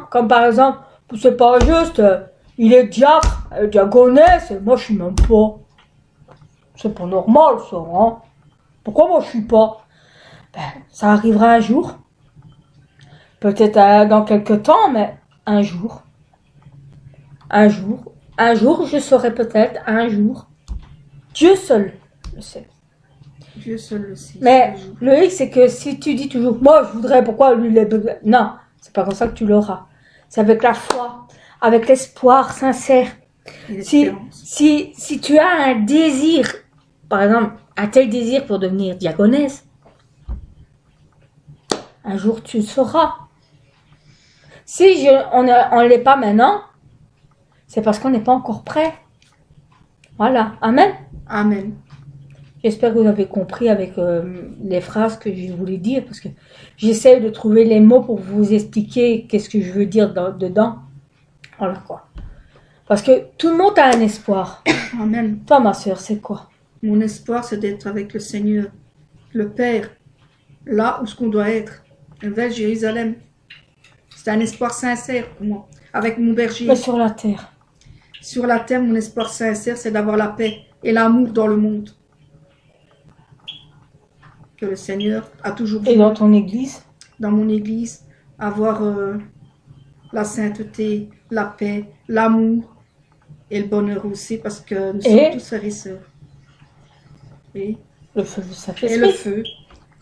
comme par exemple, c'est pas juste, il est diacre, diaconesse, et moi je suis même pas. C'est pas normal ça, hein. Pourquoi moi je suis pas? Ben, ça arrivera un jour. Peut-être dans quelques temps, mais un jour. Un jour, je saurai peut-être, un jour. Dieu seul le sait. Dieu seul le sait. Mais le hic, c'est que si tu dis toujours, moi je voudrais, pourquoi lui il est... Non, c'est pas comme ça que tu l'auras. C'est avec la foi, avec l'espoir sincère. Et Si l'espérance. tu as un désir, par exemple, un tel désir pour devenir diaconesse. Un jour, tu le sauras. Si on ne l'est pas maintenant, c'est parce qu'on n'est pas encore prêt. Voilà. Amen. Amen. J'espère que vous avez compris avec les phrases que je voulais dire, parce que j'essaie de trouver les mots pour vous expliquer qu'est-ce que je veux dire dedans. Voilà quoi. Parce que tout le monde a un espoir. Amen. Toi, ma sœur, c'est quoi? Mon espoir, c'est d'être avec le Seigneur, le Père, là où ce qu'on doit être, vers Jérusalem. C'est un espoir sincère pour moi, avec mon berger. Mais sur la terre. Sur la terre, mon espoir sincère, c'est d'avoir la paix et l'amour dans le monde. Que le Seigneur a toujours Et dans ton église? Dans mon église, avoir la sainteté, la paix, l'amour et le bonheur aussi, parce que nous sommes tous frères et sœurs. Et le feu du Saint-Esprit. Et le feu.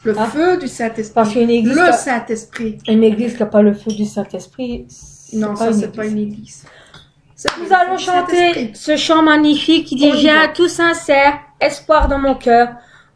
Le feu du Saint-Esprit. Parce qu'une église. Le Saint-Esprit. Une église qui n'a pas le feu du Saint-Esprit. Non, ça, c'est pas une église. Nous allons chanter ce chant magnifique qui dit: j'ai un tout sincère espoir dans mon cœur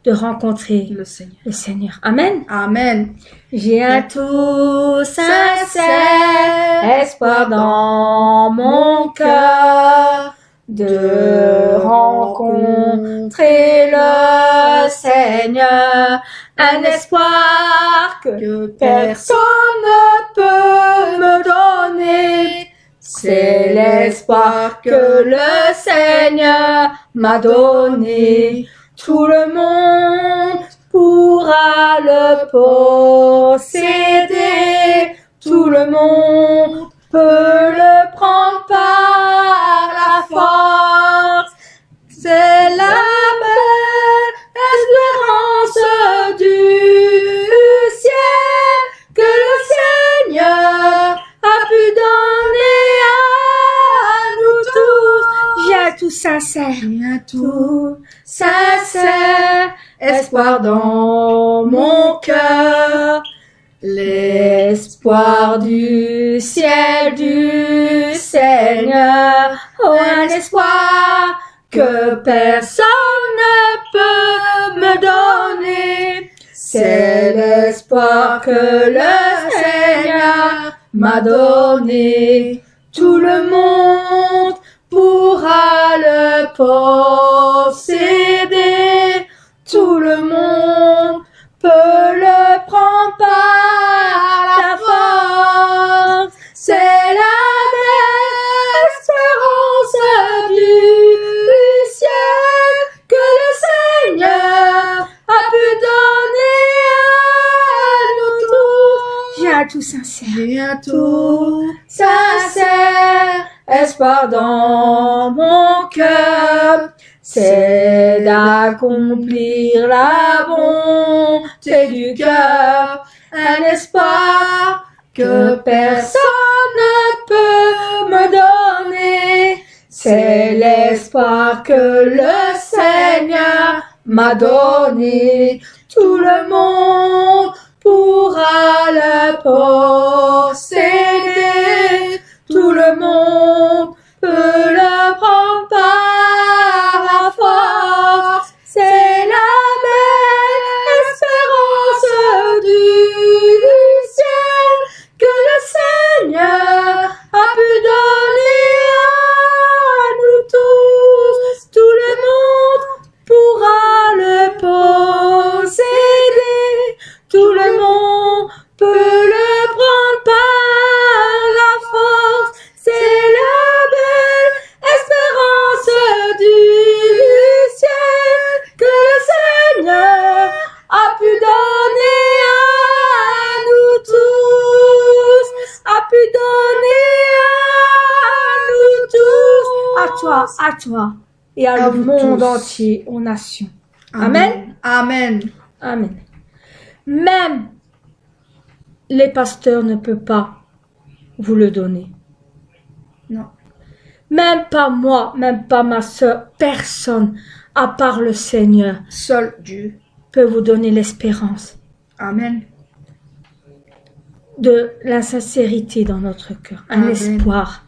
de rencontrer le Seigneur. Le Seigneur. Amen. Amen. J'ai un tout sincère espoir dans mon cœur de rencontrer le Seigneur. Un espoir que personne ne peut me donner. C'est l'espoir que le Seigneur m'a donné. Tout le monde pourra le posséder. Tout le monde peut le prendre par la force. C'est la belle espérance du ciel que le Seigneur a pu donner à nous tous. J'ai un tout sincère, sincère espoir dans mon cœur. L'espoir du ciel du Seigneur. Oh, un espoir que personne ne peut me donner. C'est l'espoir que le Seigneur m'a donné. Tout le monde pourra le posséder. Tout le monde peut le prendre par la force. C'est la belle espérance du ciel que le Seigneur a pu donner à nous tous. J'ai un tout sincère. J'ai un tout sincère espoir dans mon cœur. C'est d'accomplir la bonté du cœur. Un espoir que personne ne peut me donner. C'est l'espoir que le Seigneur m'a donné. Tout le monde pourra le posséder. Tout le monde peut le prendre par la force. C'est la belle espérance du ciel que le Seigneur a pu donner à nous tous. Tout le monde pourra le posséder. Tout le monde peut le prendre par la force. C'est la belle espérance du ciel que le Seigneur a pu donner à nous tous. A pu donner à nous tous. À toi et à le monde entier, aux nations. Amen. Amen. Amen. Même les pasteurs ne peuvent pas vous le donner. Non. Même pas moi, même pas ma sœur, personne, à part le Seigneur, Seul Dieu peut vous donner l'espérance Amen. de la sincérité dans notre cœur, un Amen. espoir.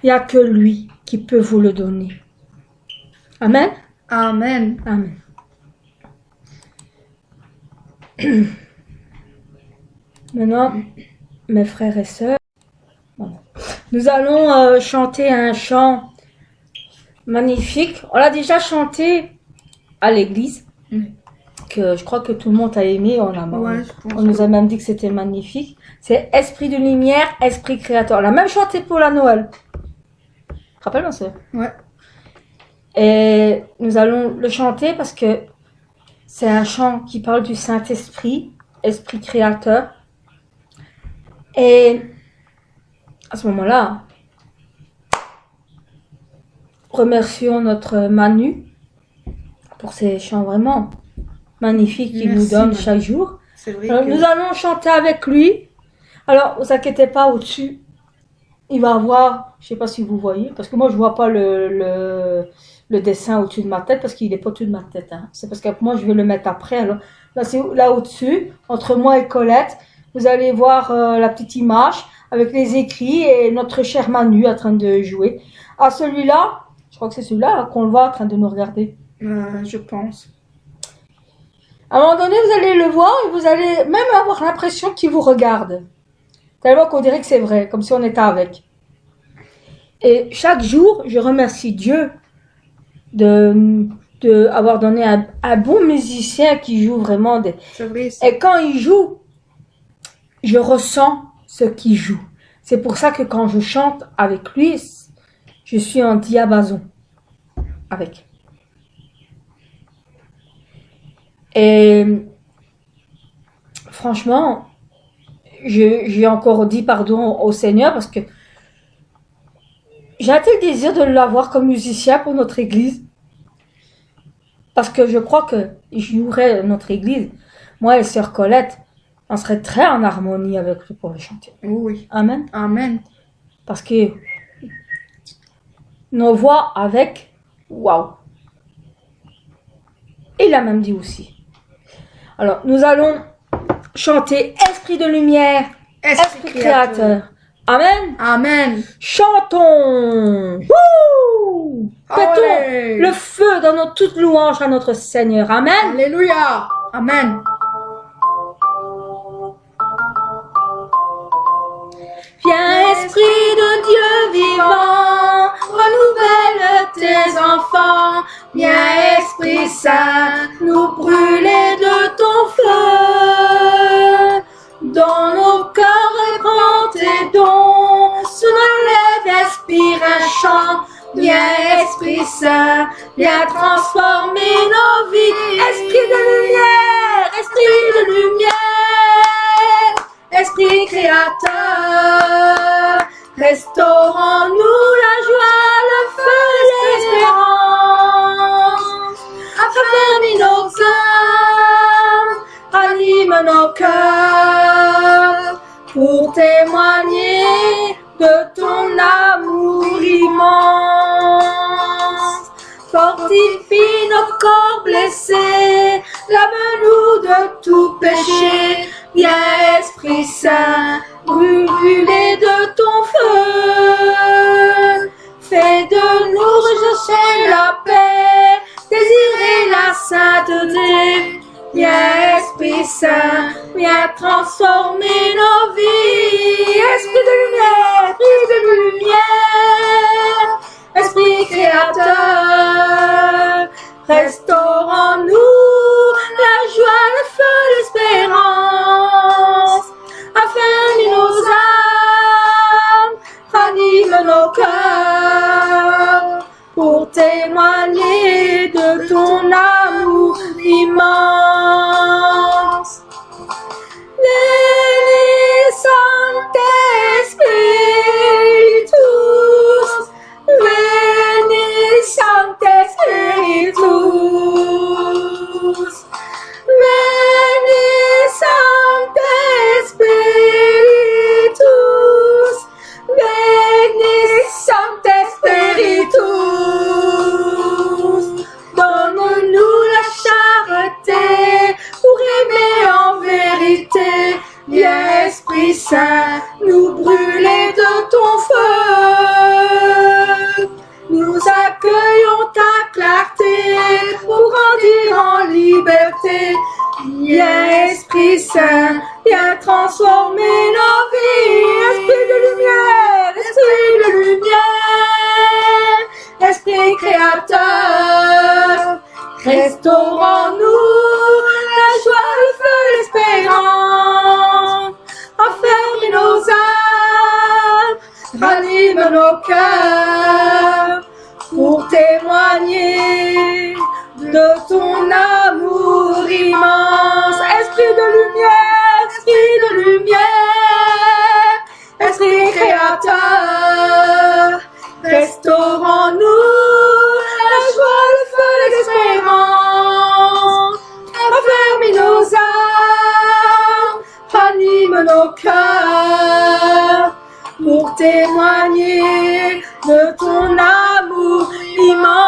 Il n'y a que lui qui peut vous le donner. Amen. Amen. Amen. Maintenant, mes frères et sœurs, nous allons chanter un chant magnifique. On l'a déjà chanté à l'église, que je crois que tout le monde a aimé. On nous a même dit que c'était magnifique. C'est Esprit de lumière, Esprit créateur. On l'a même chanté pour la Noël. Rappelle ma sœur. Ouais. Et nous allons le chanter parce que c'est un chant qui parle du Saint-Esprit, Esprit créateur. Et à ce moment-là, remercions notre Manu pour ces chants vraiment magnifiques qu'il nous donne chaque jour. C'est vrai Alors, nous allons chanter avec lui. Alors, vous inquiétez pas, au-dessus, il va avoir, je sais pas si vous voyez, parce que moi je vois pas le dessin au-dessus de ma tête, parce qu'il est pas au-dessus de ma tête. Hein. C'est parce que moi je vais le mettre après. Alors, là, c'est là au-dessus, entre moi et Colette. Vous allez voir la petite image avec les écrits et notre cher Manu en train de jouer. À celui-là, je crois que c'est celui-là qu'on le voit en train de nous regarder. Je pense. À un moment donné, vous allez le voir et vous allez même avoir l'impression qu'il vous regarde. Tellement qu'on dirait que c'est vrai, comme si on était avec. Et chaque jour, je remercie Dieu de avoir donné un bon musicien qui joue vraiment des... C'est vrai. Et quand il joue, je ressens ce qu'il joue. C'est pour ça que quand je chante avec lui, je suis en diapason avec. Et franchement, j'ai encore dit pardon au Seigneur parce que j'ai un tel désir de l'avoir comme musicien pour notre église. Parce que je crois que jouerait notre église, moi et sœur Colette, on serait très en harmonie avec lui pour le chanter. Oui. Amen. Amen. Parce que nos voix avec, waouh. Il l'a même dit aussi. Alors, nous allons chanter Esprit de lumière, Esprit créateur. Amen. Amen. Chantons. Wouh. Mettons le feu dans notre toute louange à notre Seigneur. Amen. Alléluia. Amen. Viens, Esprit de Dieu vivant, renouvelle tes enfants. Viens, Esprit Saint, nous brûler de ton feu. Dans nos cœurs répand tes dons, sous nos lèvres expire un chant. Viens, Esprit Saint, viens transformer nos vies. Esprit de lumière, Esprit de lumière, Esprit créateur, restaurons-nous la joie, le feu, l'espérance. Affermis nos cœurs, anime nos cœurs, pour témoigner de ton amour immense. Fortifie nos corps blessés, lave-nous de tout péché. Viens, Esprit Saint, brûler de ton feu. Fais de nous rechercher la paix, désirer la sainteté. Viens, Esprit Saint, viens transformer nos vies. Esprit de lumière, Esprit de lumière, Esprit créateur, restaurons-nous la joie, le feu, l'espérance. Affermis nos âmes, ranime nos cœurs, pour témoigner de ton amour immense. Veni Sancte Spiritus, Veni Sancte Spiritus, Veni Sancte Spiritus, Veni Sancte Spiritus. Donne-nous la charité, Restaure en nous la joie, le feu, l'espérance. Enferme nos âmes, ranime nos cœurs pour témoigner de ton amour immense. Esprit de lumière, Esprit créateur, restaure en nous la joie, le feu, l'espérance. Enferme nos âmes, ranime nos cœurs pour témoigner de ton amour immense.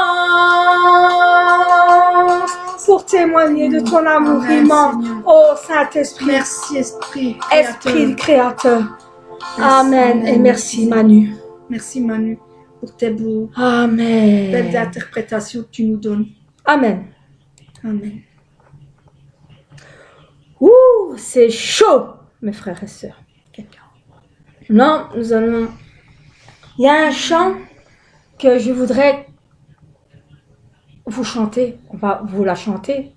Pour témoigner de ton amour immense. Oh Saint-Esprit. Merci Esprit Créateur. Esprit Créateur. Amen. Amen. Et merci Manu. Merci Manu pour tes belles Amen. interprétations que tu nous donnes. Amen. Amen. Ouh, c'est chaud, mes frères et sœurs. Non, nous allons... Il y a un chant que je voudrais vous chanter. On va vous la chanter.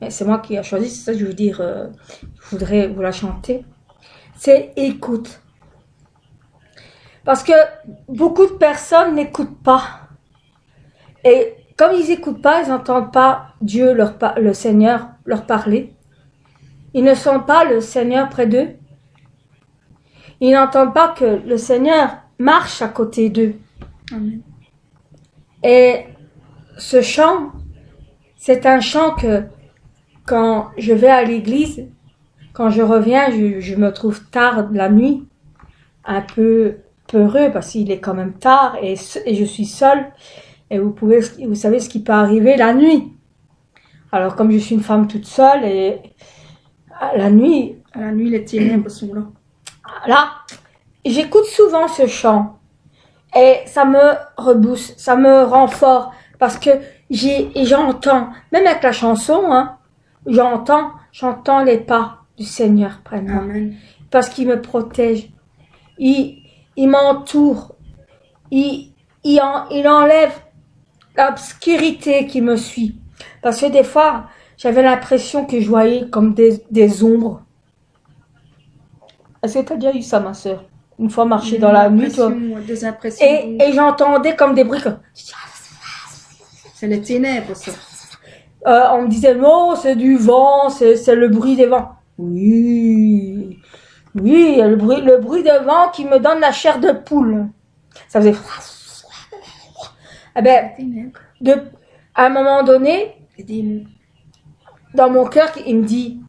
Mais c'est moi qui ai choisi, c'est ça que je veux dire. Je voudrais vous la chanter. C'est « Écoute ». Parce que beaucoup de personnes n'écoutent pas. Et comme ils n'écoutent pas, ils n'entendent pas Dieu, le Seigneur, leur parler. Ils ne sentent pas le Seigneur près d'eux. Ils n'entendent pas que le Seigneur marche à côté d'eux. Amen. Et ce chant, c'est un chant que quand je vais à l'église, quand je reviens, je me trouve tard la nuit, un peu peureux parce qu'il est quand même tard et je suis seule. Et vous savez ce qui peut arriver la nuit. Alors comme je suis une femme toute seule et la nuit, les ténèbres sont là. là, j'écoute souvent ce chant et ça me rebooste, ça me rend fort parce que j'entends, même avec la chanson, hein, j'entends les pas du Seigneur près de moi. Amen. Parce qu'il me protège, il m'entoure, il enlève l'obscurité qui me suit. Parce que des fois, j'avais l'impression que je voyais comme des ombres. Est-ce que tu as déjà eu ça, ma sœur? Une fois marcher dans la nuit, toi. Des impressions. Et j'entendais comme des bruits. C'est les ténèbres, ça. On me disait, non, c'est du vent, c'est le bruit des vents. Oui, le bruit de vent qui me donne la chair de poule. Ça faisait... Eh ben, à un moment donné, dans mon cœur, il me dit,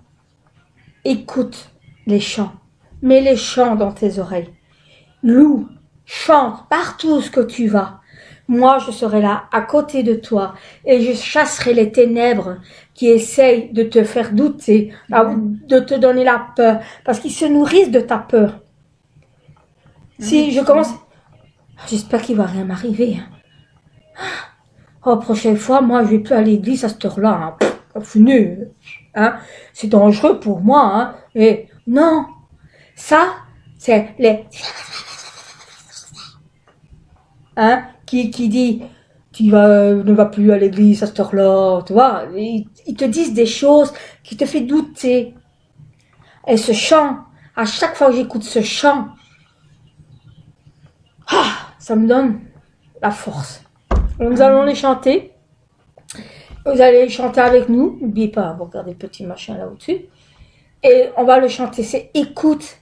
écoute les chants, mets les chants dans tes oreilles. Loue, chante partout ce que tu vas. Moi, je serai là, à côté de toi, et je chasserai les ténèbres qui essayent de te faire douter, de te donner la peur, parce qu'ils se nourrissent de ta peur. Si je commence... J'espère qu'il va rien m'arriver. Oh, prochaine fois, moi, je vais plus à l'église à cette heure-là. Hein. Fini. Hein. C'est dangereux pour moi. Hein. Et non, ça, c'est les... Hein, qui dit, ne va plus à l'église à cette heure-là, tu vois. Ils te disent des choses qui te fait douter. Et ce chant, à chaque fois que j'écoute ce chant, ça me donne la force. Nous allons les chanter. Vous allez chanter avec nous. N'oubliez pas, vous regardez le petit machin là au-dessus. Et on va le chanter. C'est écoute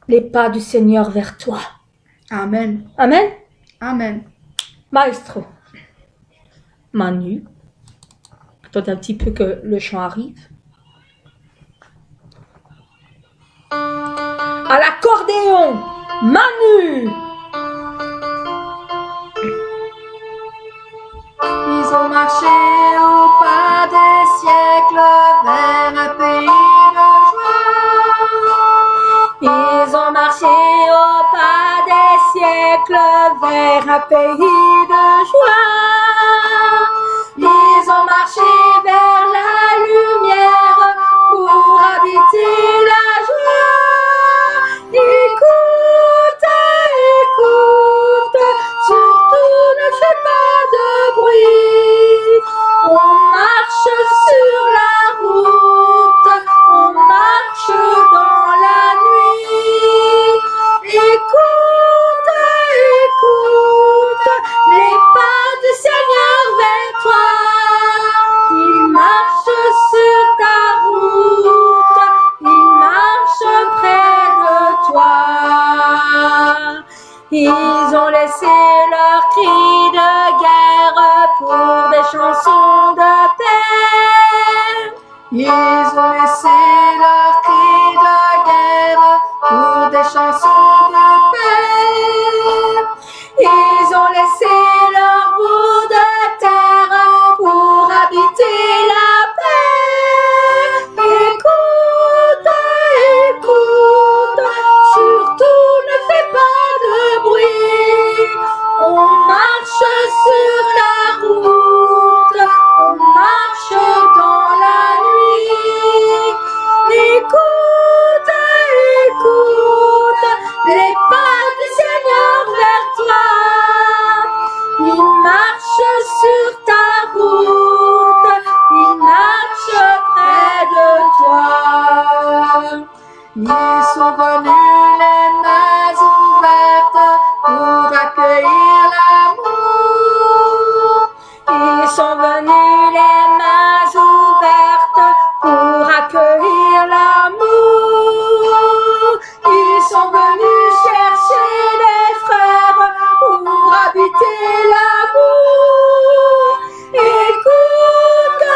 les pas du Seigneur vers toi. Amen. Amen. Amen. Maestro. Manu. Attends un petit peu que le chant arrive. À l'accordéon. Manu. Ils ont marché au pas des siècles vers un pays de joie. Ils ont marché au pas des siècles vers un pays de joie. Ils ont marché vers la lumière pour habiter la joie. Écoute, surtout ne fais pas de bruit. laissé leurs cris de guerre pour des chansons de paix. Ils ont laissé leurs cris de guerre pour des chansons de paix. Ils ont laissé leur bout de terre pour habiter la paix. Écoute, écoute, surtout ne fais pas de bruit. On marche sur la route, on marche dans la nuit. Écoute, écoute, les pas du Seigneur vers toi. Il marche sur ta route, il marche près de toi. Ils sont venus les mains ouvertes pour accueillir l'amour. Ils sont venus les mains ouvertes pour accueillir l'amour. Ils sont venus chercher les frères pour habiter l'amour. Écoute,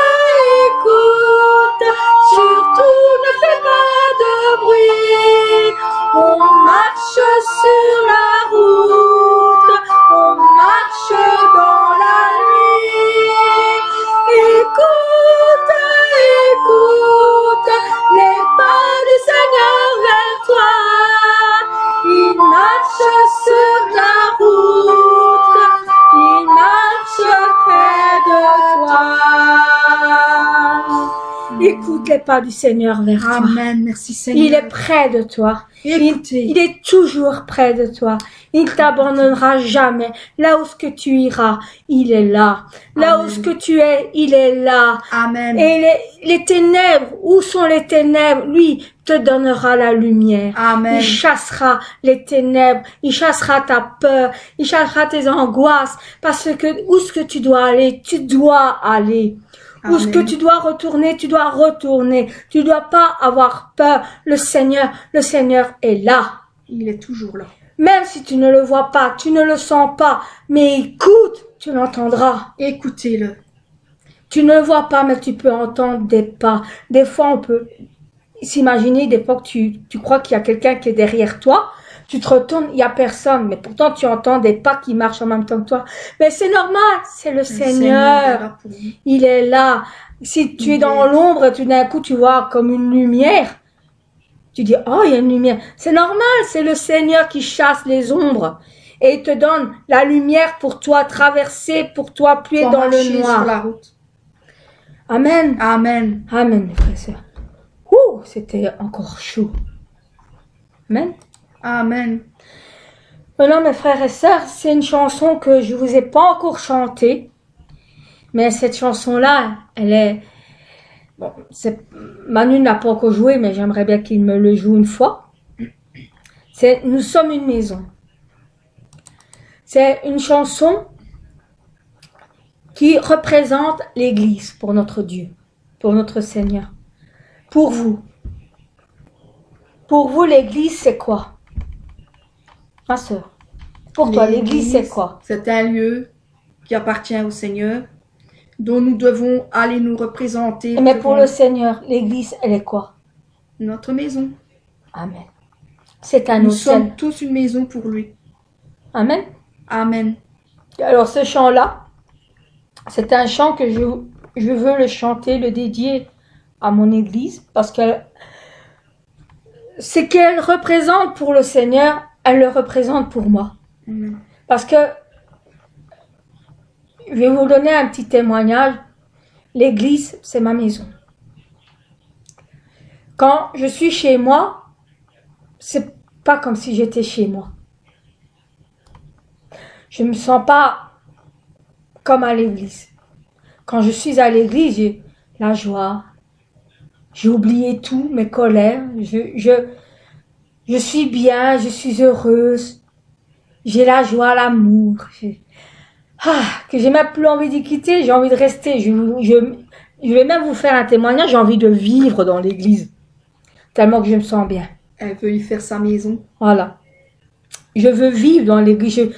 écoute, surtout ne fais pas de bruit. On marche sur la route, on marche dans la nuit. Écoute, écoute, les pas du Seigneur vers toi. Il marche sur la route, il marche près de toi. Écoute les pas du Seigneur vers toi. Amen, merci Seigneur. Il est près de toi. Écoutez. Il est toujours près de toi. Il ne t'abandonnera jamais. Là où ce que tu iras, il est là. Là Amen. où ce que tu es, il est là. Amen. Et les ténèbres, où sont les ténèbres? Lui te donnera la lumière. Amen. Il chassera les ténèbres. Il chassera ta peur. Il chassera tes angoisses. Parce que où ce que tu dois aller, tu dois aller. Où ce que tu dois retourner, tu dois retourner. Tu dois pas avoir peur. Le Seigneur est là. Il est toujours là. Même si tu ne le vois pas, tu ne le sens pas, mais écoute, tu l'entendras. Écoutez-le. Tu ne le vois pas, mais tu peux entendre des pas. Des fois, on peut s'imaginer, des fois que tu crois qu'il y a quelqu'un qui est derrière toi. Tu te retournes, il y a personne, mais pourtant tu entends des pas qui marchent en même temps que toi. Mais c'est normal, c'est le Seigneur. est là pour nous. Il est là. Si tu es dans l'ombre, tout d'un coup tu vois comme une lumière. Tu dis, oh, il y a une lumière. C'est normal, c'est le Seigneur qui chasse les ombres. Et il te donne la lumière pour toi traverser, pour toi plus être dans le Sur noir. la route. Amen. Amen. Amen, mes frères et sœurs. Ouh, c'était encore chaud. Amen. Amen. Maintenant, mes frères et sœurs, c'est une chanson que je vous ai pas encore chantée. Mais cette chanson-là, elle est... Bon, Manu n'a pas encore joué, mais j'aimerais bien qu'il me le joue une fois. C'est « Nous sommes une maison ». C'est une chanson qui représente l'Église pour notre Dieu, pour notre Seigneur. Pour vous. Pour vous, l'Église, c'est quoi? Ma sœur, pour toi, l'Église, c'est quoi? C'est un lieu qui appartient au Seigneur, dont nous devons aller nous représenter. Mais pour le Seigneur, l'Église, elle est quoi? Notre maison. Amen. C'est un Nous hôtel. sommes tous une maison pour lui. Amen. Amen. Alors ce chant-là, c'est un chant que je veux le chanter, le dédier à mon Église, parce que ce qu'elle représente pour le Seigneur, elle le représente pour moi. Amen. Parce que, je vais vous donner un petit témoignage, l'Église, c'est ma maison. Quand je suis chez moi, c'est pas comme si j'étais chez moi. Je me sens pas comme à l'église. Quand je suis à l'église, j'ai la joie. J'ai oublié tout, mes colères. Je suis bien, je suis heureuse. J'ai la joie, l'amour. Que j'ai même plus envie d'y quitter, j'ai envie de rester. Je vais même vous faire un témoignage, j'ai envie de vivre dans l'église. Tellement que je me sens bien. Elle veut y faire sa maison. Voilà. Je veux vivre dans l'église.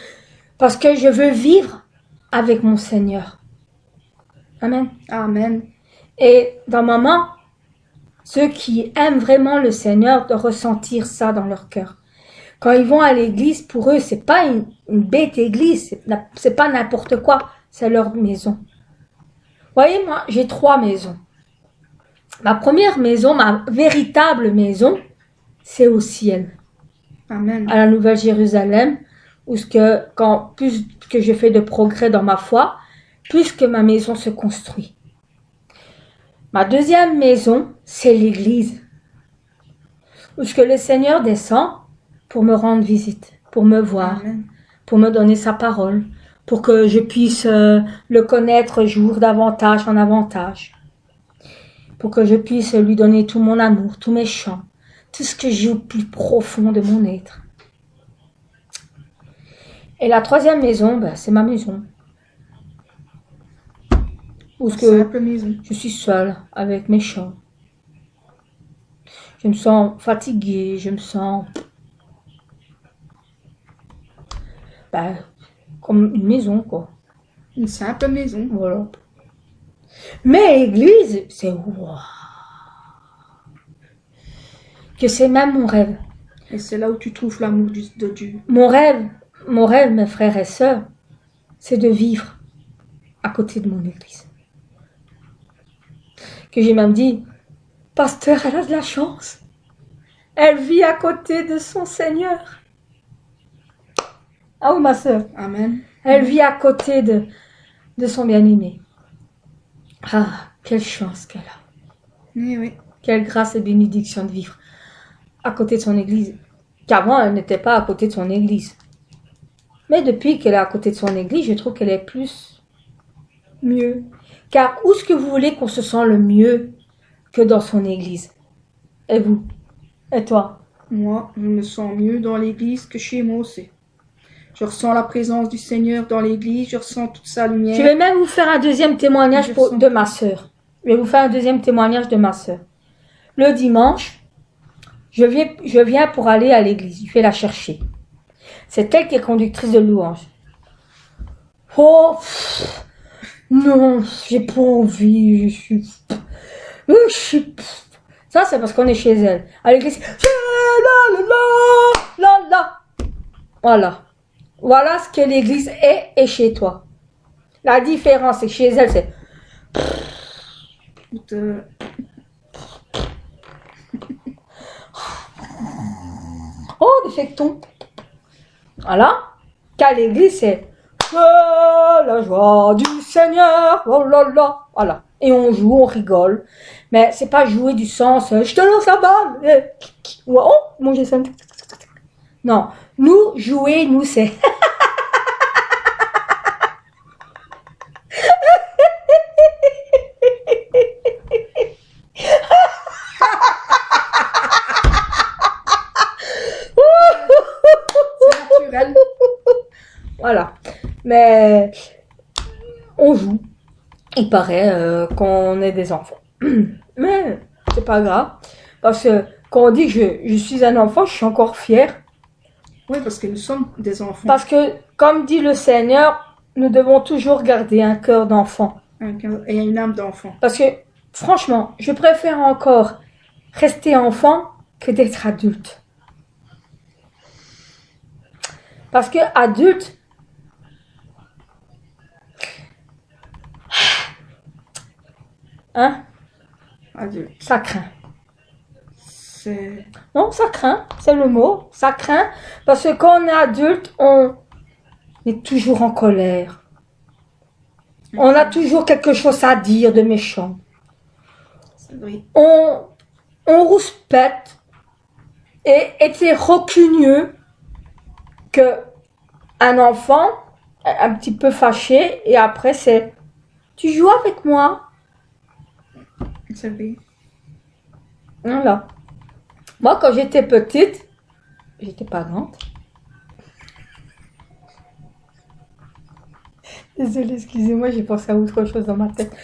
Parce que je veux vivre avec mon Seigneur. Amen. Amen. Et dans maman, ceux qui aiment vraiment le Seigneur doivent ressentir ça dans leur cœur. Quand ils vont à l'église, pour eux, c'est pas une bête église, c'est pas n'importe quoi, c'est leur maison. Vous voyez, moi, j'ai 3 maisons. Ma première maison, ma véritable maison, c'est au ciel, Amen. à la Nouvelle Jérusalem, où plus que je fais de progrès dans ma foi, plus que ma maison se construit. Ma deuxième maison, c'est l'église, où ce que le Seigneur descend pour me rendre visite, pour me voir, Amen. pour me donner sa parole, pour que je puisse le connaître jour davantage en avantage, pour que je puisse lui donner tout mon amour, tous mes chants, tout ce que j'ai au plus profond de mon être. Et la troisième maison, c'est ma maison. Où ce que Simple maison. je suis seule avec mes chants. Je me sens fatiguée, je me sens comme une maison, quoi. Une simple maison. Voilà. Mais l'église, c'est wow. Que c'est même mon rêve. Et c'est là où tu trouves l'amour de Dieu. Mon rêve, mes frères et sœurs, c'est de vivre à côté de mon église. Que j'ai même dit, pasteur, elle a de la chance. Elle vit à côté de son Seigneur. Ah oui, ma sœur. Amen. Elle vit à côté de son bien-aimé. Ah, quelle chance qu'elle a. Oui, oui. Quelle grâce et bénédiction de vivre à côté de son église. Qu'avant, elle n'était pas à côté de son église. Mais depuis qu'elle est à côté de son église, je trouve qu'elle est mieux. Car où est-ce que vous voulez qu'on se sent le mieux que dans son église? Et vous? Et toi? Moi, je me sens mieux dans l'église que chez moi aussi. Je ressens la présence du Seigneur dans l'église, je ressens toute sa lumière. Je vais même vous faire un deuxième témoignage de ma sœur. Je vais vous faire un deuxième témoignage de ma sœur. Le dimanche, je viens pour aller à l'église. Je vais la chercher. C'est elle qui est conductrice de louange. Oh, non, j'ai pas envie. Ça, c'est parce qu'on est chez elle. À l'église, voilà. Voilà ce que l'église est et chez toi. La différence, c'est que chez elle, c'est... Oh, des fectons. Voilà. Qu'à l'église, c'est... la joie du Seigneur. Oh là là. Voilà. Et on joue, on rigole. Mais c'est pas jouer du sens, je te lance la balle. Oh, mon Dieu, ça. Non. Nous, jouer, nous, c'est... Voilà. Mais on joue. Il paraît qu'on est des enfants. Mais c'est pas grave. Parce que quand on dit que je suis un enfant, je suis encore fière. Oui, parce que nous sommes des enfants. Parce que, comme dit le Seigneur, nous devons toujours garder un cœur d'enfant. Et une âme d'enfant. Parce que, franchement, je préfère encore rester enfant que d'être adulte. Parce que adulte, hein? Adulte. Ça craint. C'est... Non, ça craint, c'est le mot. Ça craint parce que quand on est adulte, on est toujours en colère. On a toujours quelque chose à dire de méchant. C'est vrai. On rouspète et était rancunieux que un enfant un petit peu fâché et après c'est tu joues avec moi. C'est vrai. Voilà. Moi quand j'étais petite, j'étais pas grande. Désolée, excusez-moi, j'ai pensé à autre chose dans ma tête.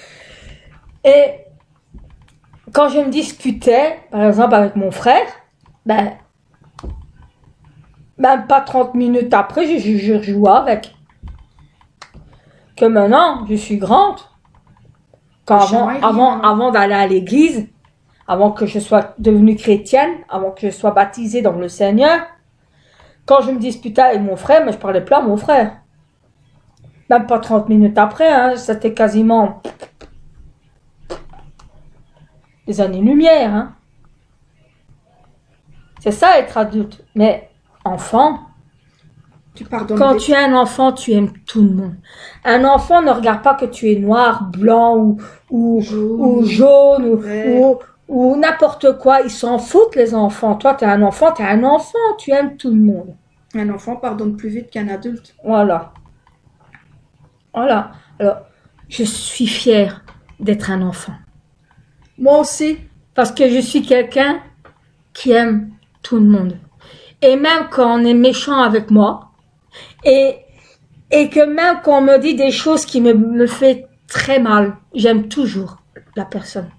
Et quand je me discutais, par exemple avec mon frère, même pas 30 minutes après, je jouais avec. que maintenant, je suis grande. Avant d'aller à l'église, avant que je sois devenue chrétienne, avant que je sois baptisée dans le Seigneur, quand je me disputais avec mon frère, mais je parlais plus à mon frère. Même pas 30 minutes après, hein, c'était quasiment des années-lumière. Hein. C'est ça être adulte. Mais enfant, quand tu es un enfant, tu aimes tout le monde. Un enfant ne regarde pas que tu es noir, blanc ou jaune ou n'importe quoi. Ils s'en foutent les enfants. Toi, tu es un enfant, tu aimes tout le monde. Un enfant pardonne plus vite qu'un adulte. Voilà. Alors, je suis fière d'être un enfant. Moi aussi. Parce que je suis quelqu'un qui aime tout le monde. Et même quand on est méchant avec moi, et que même quand on me dit des choses qui me fait très mal, j'aime toujours la personne.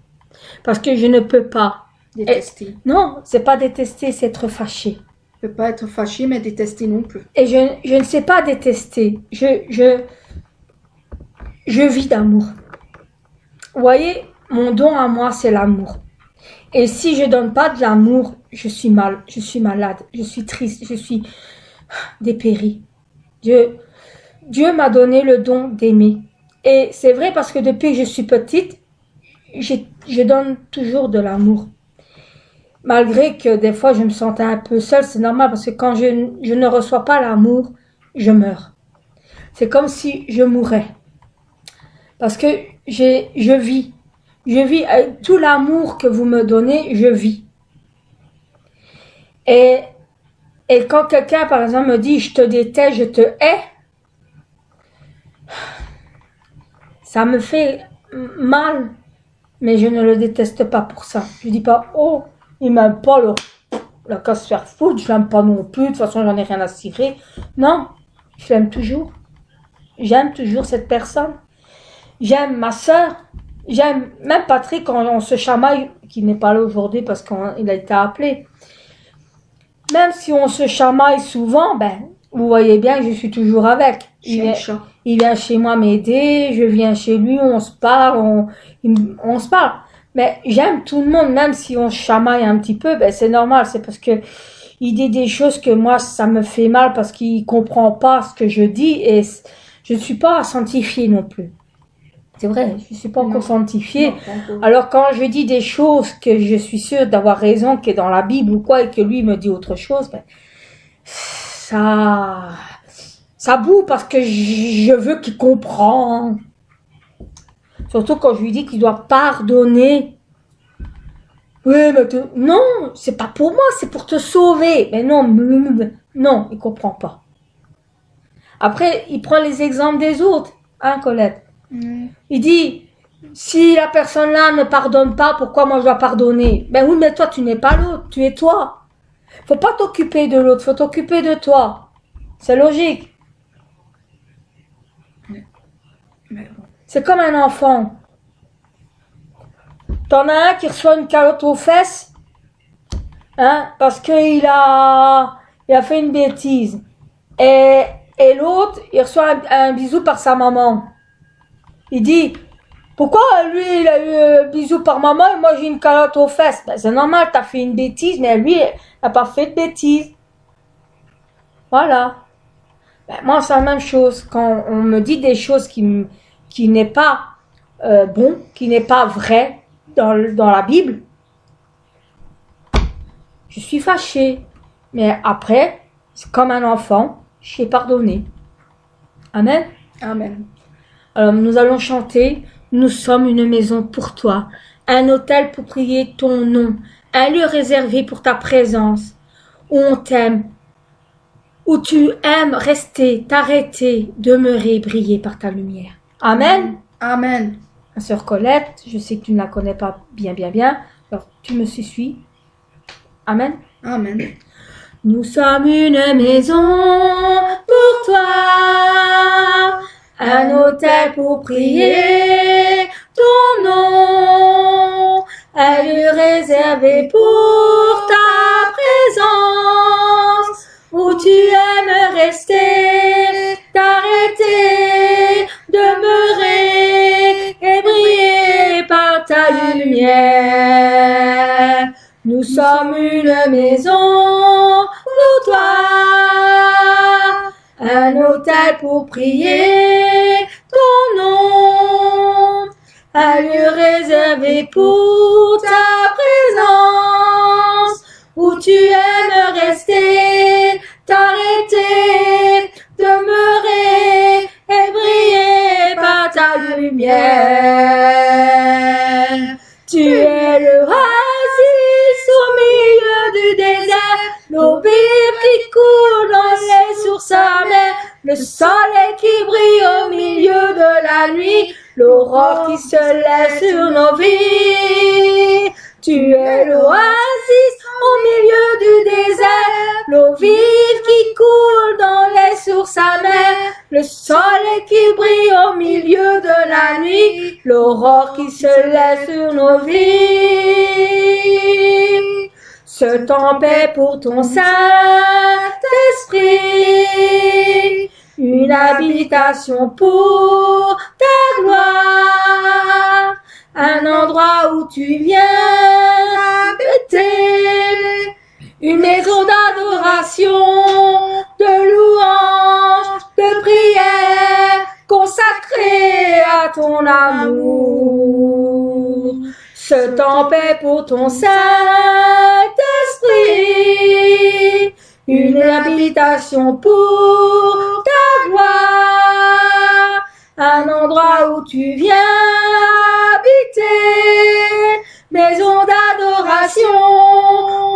Parce que je ne peux pas détester. Non, c'est pas détester, c'est être fâché. Je peux pas être fâché, mais détester non plus. Et je ne sais pas détester. Je vis d'amour. Vous voyez, mon don à moi, c'est l'amour. Et si je donne pas de l'amour, je suis malade, je suis triste, je suis dépérie. Dieu m'a donné le don d'aimer. Et c'est vrai parce que depuis que je suis petite, je donne toujours de l'amour. Malgré que des fois je me sentais un peu seule, c'est normal parce que quand je ne reçois pas l'amour, je meurs. C'est comme si je mourais. Parce que je vis. Je vis avec tout l'amour que vous me donnez, je vis. Et quand quelqu'un, par exemple, me dit « je te déteste, je te hais », ça me fait mal, mais je ne le déteste pas pour ça. Je dis pas « oh, il m'aime pas, la qu'à se faire foutre, je l'aime pas non plus, de toute façon j'en ai rien à cirer ». Non, je l'aime toujours. J'aime toujours cette personne. J'aime ma sœur. J'aime même Patrick quand on se chamaille, qui n'est pas là aujourd'hui parce qu'il a été appelé. Même si on se chamaille souvent, vous voyez bien que je suis toujours avec. Il vient chez moi m'aider, je viens chez lui, on se parle, on se parle. Mais j'aime tout le monde, même si on se chamaille un petit peu, c'est normal, c'est parce que il dit des choses que moi ça me fait mal parce qu'il comprend pas ce que je dis et je ne suis pas sanctifiée non plus. C'est vrai, je suis pas encore sanctifiée. Alors quand je dis des choses que je suis sûre d'avoir raison, qui est dans la Bible ou quoi, et que lui me dit autre chose, ça boue parce que je veux qu'il comprenne. Surtout quand je lui dis qu'il doit pardonner. Oui, mais non, c'est pas pour moi, c'est pour te sauver. Mais non, il comprend pas. Après, il prend les exemples des autres, hein, Colette? Il dit, si la personne là ne pardonne pas, pourquoi moi je dois pardonner? Oui, mais toi tu n'es pas l'autre, tu es toi. Faut pas t'occuper de l'autre, faut t'occuper de toi. C'est logique. C'est comme un enfant. T'en as un qui reçoit une calotte aux fesses, hein, parce qu'il a fait une bêtise. Et l'autre, il reçoit un bisou par sa maman. Il dit, pourquoi lui il a eu un bisou par maman et moi j'ai une calotte aux fesses? C'est normal, t'as fait une bêtise, mais lui, il n'a pas fait de bêtise. Voilà. Moi, c'est la même chose. Quand on me dit des choses qui n'est pas qui n'est pas vrai dans la Bible, je suis fâchée. Mais après, c'est comme un enfant, j'ai pardonné. Amen. Amen. Alors, nous allons chanter « Nous sommes une maison pour toi, un autel pour prier ton nom, un lieu réservé pour ta présence, où on t'aime, où tu aimes rester, t'arrêter, demeurer, briller par ta lumière. » Amen. Amen. Ma sœur Colette, je sais que tu ne la connais pas bien. Alors, tu me suis. Amen. Amen. Nous sommes une maison pour toi, un autel pour prier ton nom, un lieu réservé pour ta présence, où tu aimes rester, t'arrêter, de pour prier ton nom, un lieu réservé pour ta présence, où tu aimes rester, t'arrêter, demeurer et briller par ta lumière. Tu es le oasis au milieu du désert, l'eau vive qui coule dans les sources amères, le soleil qui brille au milieu de la nuit, l'aurore qui se lève sur nos vies. Tu es l'oasis au milieu du désert, l'eau vive qui coule dans les sources amères, le soleil qui brille au milieu de la nuit, l'aurore qui se lève sur nos vies. Ce temps paix pour ton Saint-Esprit, une habitation pour ta gloire, un endroit où tu viens habiter, une maison d'adoration, de louange, de prière, consacrée à ton amour. Ce temps paix pour ton Saint-Esprit, une habitation pour ta gloire, un endroit où tu viens habiter, maison d'adoration,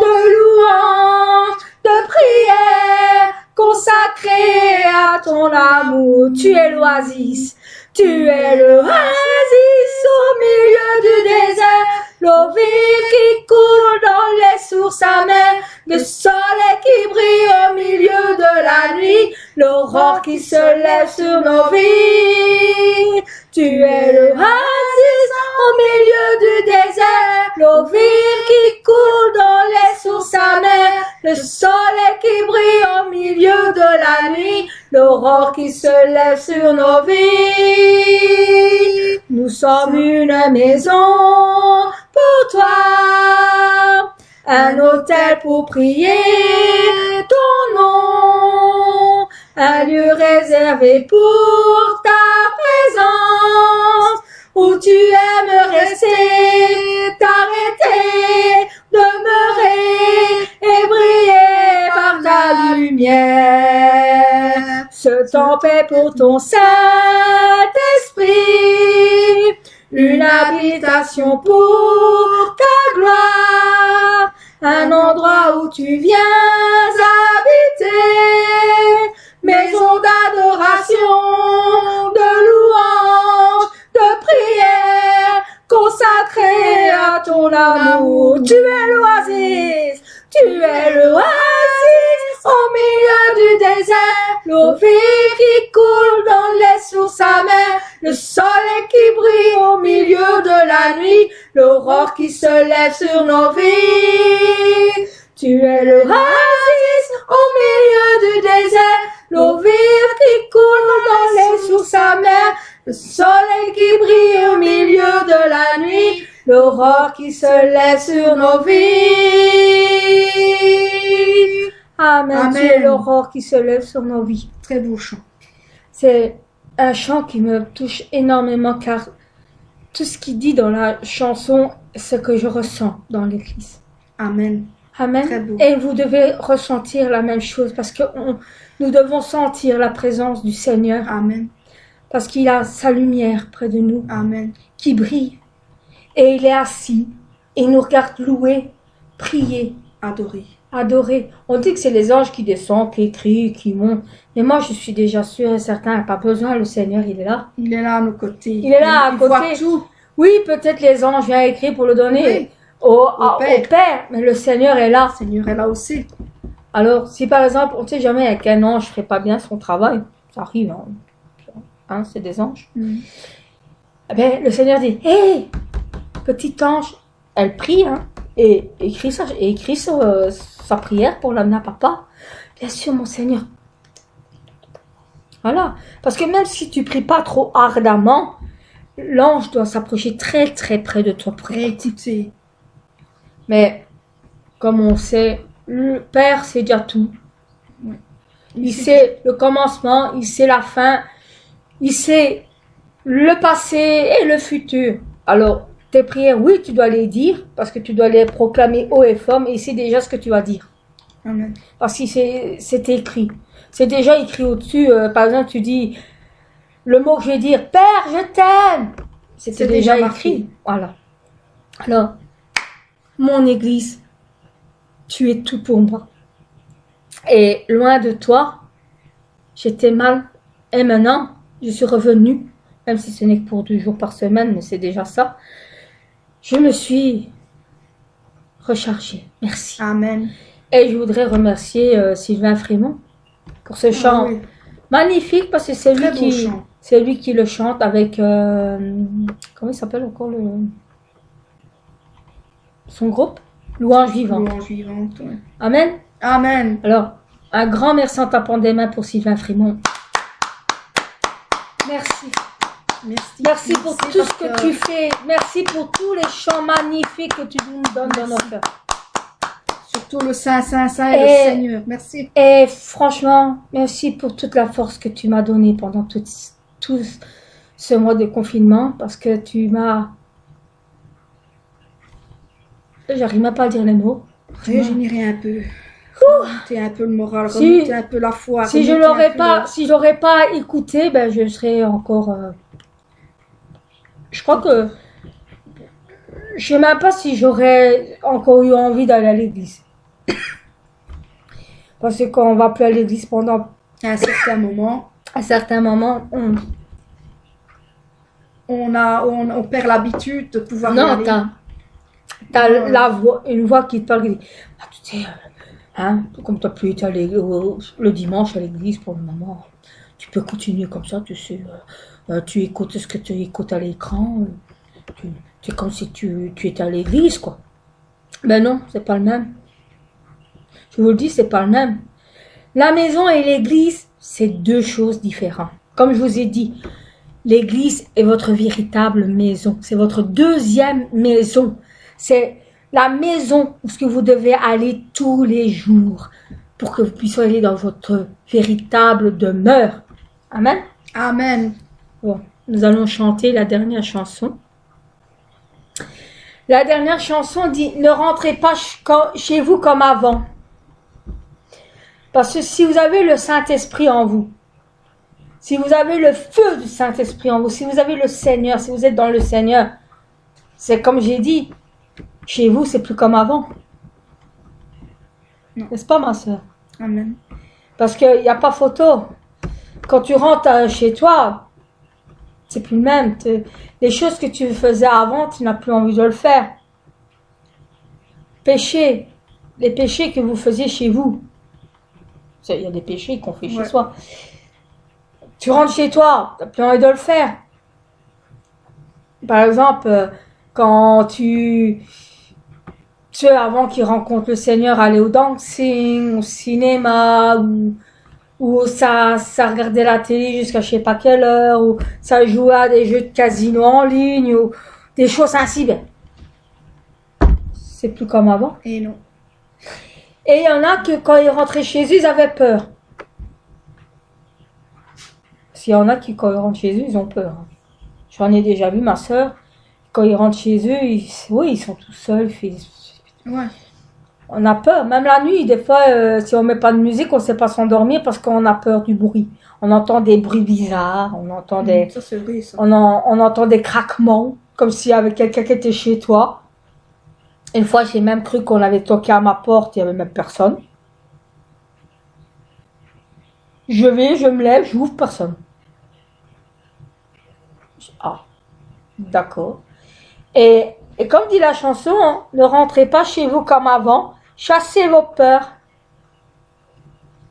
de louange, de prière, consacrée à ton amour. Tu es l'oasis, tu es l'oasis au milieu du désert, l'eau vive qui coule dans les sources amères, le soleil qui brille au milieu de la nuit, l'aurore qui se lève sur nos vies. Tu es l'oasis au milieu du désert, l'eau vive qui coule dans les sources amères, le soleil qui brille au milieu de la nuit, l'aurore qui se lève sur nos vies. Nous sommes une maison pour toi, un autel pour prier ton nom, un lieu réservé pour ta présence, où tu aimes rester, t'arrêter, demeurer et briller par ta lumière. Ce temps paix pour ton Saint-Esprit, une habitation pour ta gloire, un endroit où tu viens habiter, maison d'adoration, de louange, de prière, consacrée à ton amour. Tu es l'oasis, tu es l'oasis au milieu du désert, l'eau vive qui coule dans les sources amères, le soleil qui brille au milieu de la nuit, l'aurore qui se lève sur nos vies. Tu es l'oasis au milieu du désert, l'eau vive qui coule dans les sources amères, le soleil qui brille au milieu de la nuit, l'aurore qui se lève sur nos vies. Amen. Amen. Tu es l'aurore qui se lève sur nos vies. Très beau chant. C'est un chant qui me touche énormément car tout ce qu'il dit dans la chanson, c'est ce que je ressens dans l'église. Amen. Amen. Très beau. Et vous devez ressentir la même chose parce que nous devons sentir la présence du Seigneur Amen. parce qu'il a sa lumière près de nous Amen. qui brille et il est assis et il nous regarde louer, prier, Adoré. adorer. On dit que c'est les anges qui descendent, qui crient, qui montent. Mais moi, je suis déjà sûre et certain, il n'y a pas besoin, le Seigneur, il est là. Il est là à nos côtés. Il est là à Il côté. voit tout. Oui, peut-être les anges viennent écrire pour le donner Oui. au Père. Père, mais le Seigneur est là. Le Seigneur est là aussi. Alors, si par exemple, on ne sait jamais avec un ange ne ferait pas bien son travail, ça arrive, hein, c'est des anges. Eh ben, le Seigneur dit, hé, petit ange, elle prie, hein, et écrit sa prière pour l'amener à papa. Bien sûr, mon Seigneur. Voilà. Parce que même si tu pries pas trop ardemment, l'ange doit s'approcher très très près de toi pour écouter. Mais, comme on sait, le Père sait déjà tout. Il sait le commencement, il sait la fin, il sait le passé et le futur. Alors, tes prières, oui, tu dois les dire, parce que tu dois les proclamer haut et fort, mais il sait déjà ce que tu vas dire. Amen. Parce que c'est écrit. C'est déjà écrit au-dessus. Par exemple, tu dis le mot que je vais dire, Père, je t'aime. C'était déjà écrit. Voilà. Alors, mon Église, tu es tout pour moi. Et loin de toi, j'étais mal. Et maintenant, je suis revenue, même si ce n'est que pour 2 jours par semaine, mais c'est déjà ça. Je me suis rechargée. Merci. Amen. Et je voudrais remercier Sylvain Frémont pour ce chant magnifique, parce que c'est lui qui le chante avec comment il s'appelle encore son groupe, Louange Vivante. Louange Vivante, ouais. Amen. Amen. Alors, un grand merci en tapant des mains pour Sylvain Frémont. Merci. Merci pour tout ce que tu fais. Merci pour tous les chants magnifiques que tu nous donnes dans nos cœurs. Surtout le Saint et le Seigneur. Merci. Et franchement, merci pour toute la force que tu m'as donnée pendant tout ce mois de confinement, parce que tu m'as... J'arrive même pas à dire les mots. Régénérer un peu. Remonter un peu le moral, remonter un peu la foi. Si je l'aurais pas écouté, ben je serais encore... Je crois que... Je sais même pas si j'aurais encore eu envie d'aller à l'église. Parce que quand on va plus à l'église pendant à un certain moment, on perd l'habitude de pouvoir... Non, t'as une voix qui te parle, qui dit, ah, tu sais, comme tu n'as plus été le dimanche à l'église pour le moment, tu peux continuer comme ça, tu sais, tu écoutes ce que tu écoutes à l'écran, c'est comme si tu étais à l'église, quoi. Ben non, c'est pas le même. Je vous le dis, c'est pas le même. La maison et l'église, c'est 2 choses différentes. Comme je vous ai dit, l'église est votre véritable maison. C'est votre 2e maison. C'est la maison où vous devez aller tous les jours pour que vous puissiez aller dans votre véritable demeure. Amen. Amen. Bon, nous allons chanter la dernière chanson. La dernière chanson dit « Ne rentrez pas chez vous comme avant ». Parce que si vous avez le Saint-Esprit en vous, si vous avez le feu du Saint-Esprit en vous, si vous avez le Seigneur, si vous êtes dans le Seigneur, c'est comme j'ai dit, chez vous, c'est plus comme avant. N'est-ce pas, ma soeur? Amen. Parce qu'il n'y a pas photo. Quand tu rentres chez toi, c'est plus le même. Les choses que tu faisais avant, tu n'as plus envie de le faire. Péché. Les péchés que vous faisiez chez vous. Il y a des péchés qu'on fait chez soi. Tu rentres chez toi, tu n'as plus envie de le faire. Par exemple, quand tu sais, avant qu'il rencontre le Seigneur, aller au dancing, au cinéma, ou ça regardait la télé jusqu'à je sais pas quelle heure, ou ça jouait à des jeux de casino en ligne, ou des choses ainsi. Ben, c'est plus comme avant. Et non. Et il y en a que quand ils rentraient chez eux, ils avaient peur. Parce qu'il y en a qui, quand ils rentrent chez eux, ils ont peur. J'en ai déjà vu, ma soeur, quand ils rentrent chez eux, ils sont tout seuls. Ouais. On a peur, même la nuit, des fois, si on met pas de musique, on sait pas s'endormir parce qu'on a peur du bruit. On entend des bruits bizarres, on entend Ça, c'est vrai, ça. on entend des craquements, comme s'il y avait quelqu'un qui était chez toi. Une fois, j'ai même cru qu'on avait toqué à ma porte, il y avait même personne. Je me lève, j'ouvre, personne. Ah, d'accord. Et comme dit la chanson, hein, ne rentrez pas chez vous comme avant, chassez vos peurs.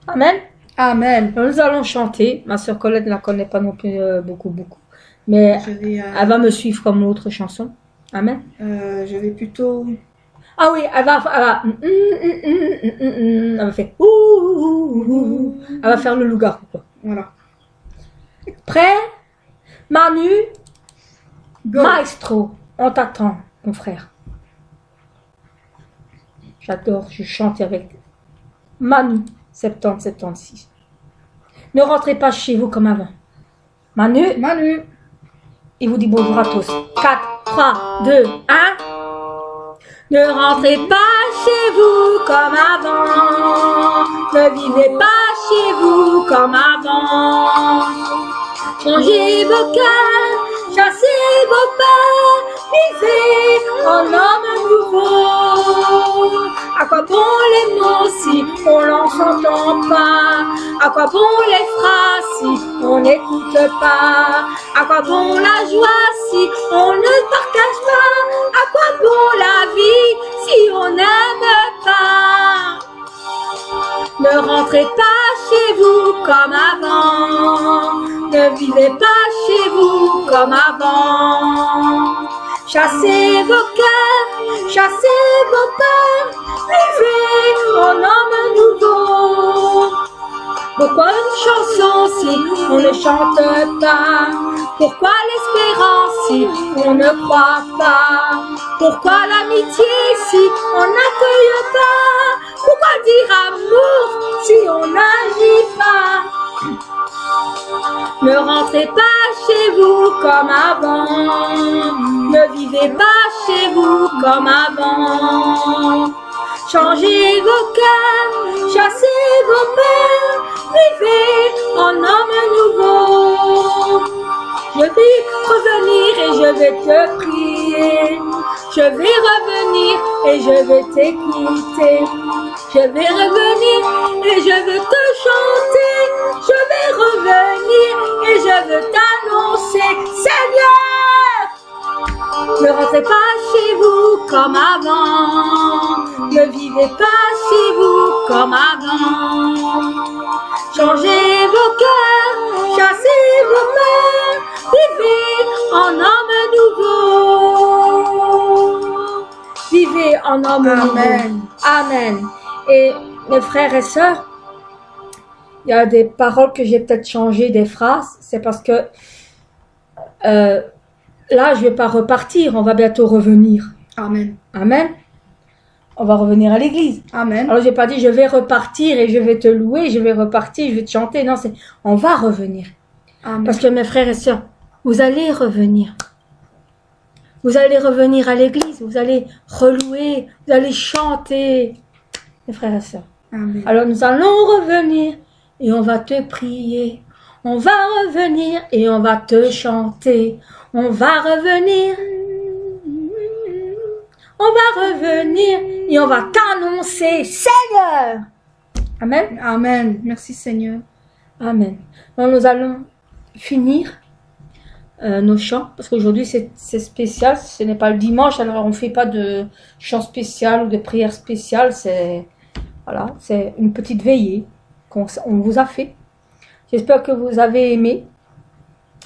Amen. Amen. Nous allons chanter. Ma sœur Colette ne la connaît pas non plus beaucoup. Mais elle va me suivre comme l'autre chanson. Amen. Je vais plutôt... Ah oui, elle va faire elle va faire le loup-garou. Voilà. Prêt? Manu? Go. Maestro, on t'attend, mon frère. J'adore, je chante avec Manu, 70-76. Ne rentrez pas chez vous comme avant. Manu, Manu. il vous dit bonjour à tous. 4, 3, 2, 1. Ne rentrez pas chez vous comme avant. Ne vivez pas chez vous comme avant. Changez vos cœurs, chassez vos peurs, vivez en homme nouveau. À quoi bon les mots si on l'en s'entend pas? À quoi bon les phrases si on n'écoute pas? À quoi bon la joie si on ne partage pas? À quoi bon la vie si on n'aime pas? Ne rentrez pas chez vous comme avant. Ne vivez pas chez vous comme avant. Chassez vos cœurs, chassez vos peurs, vivez en homme nouveau. Pourquoi une chanson si on ne chante pas? Pourquoi l'espérance si on ne croit pas? Pourquoi l'amitié si on n'accueille pas? Pourquoi dire amour si on n'agit pas? Ne rentrez pas chez vous comme avant. Ne vivez pas chez vous comme avant. Changez vos cœurs, chassez vos peurs, vivez en homme nouveau. Je vais revenir et je vais te prier. Je vais revenir et je vais t'écouter. Je vais revenir et je veux te chanter. Je vais revenir et je veux t'annoncer, Seigneur. Ne rentrez pas chez vous comme avant. Ne vivez pas chez vous comme avant. Changez vos cœurs, chassez vos peurs, vivez en homme nouveau. Vivez en homme nouveau. Amen. Et mes frères et sœurs, il y a des paroles que j'ai peut-être changées, des phrases. C'est parce que là, je vais pas repartir. On va bientôt revenir. Amen. Amen. On va revenir à l'église. Amen. Alors, j'ai pas dit je vais repartir et je vais te louer, je vais repartir, je vais te chanter. Non, c'est on va revenir. Amen. Parce que mes frères et sœurs, vous allez revenir. Vous allez revenir à l'église, vous allez relouer, vous allez chanter. Mes frères et sœurs. Amen. Alors, nous allons revenir et on va te prier. On va revenir et on va te chanter. On va revenir. On va revenir et on va t'annoncer, Seigneur. Amen. Amen. Merci Seigneur. Amen. Donc, nous allons finir nos chants parce qu'aujourd'hui c'est spécial. Ce n'est pas le dimanche, alors on ne fait pas de chant spécial ou de prière spéciale. C'est voilà, c'est une petite veillée qu'on vous a fait. J'espère que vous avez aimé.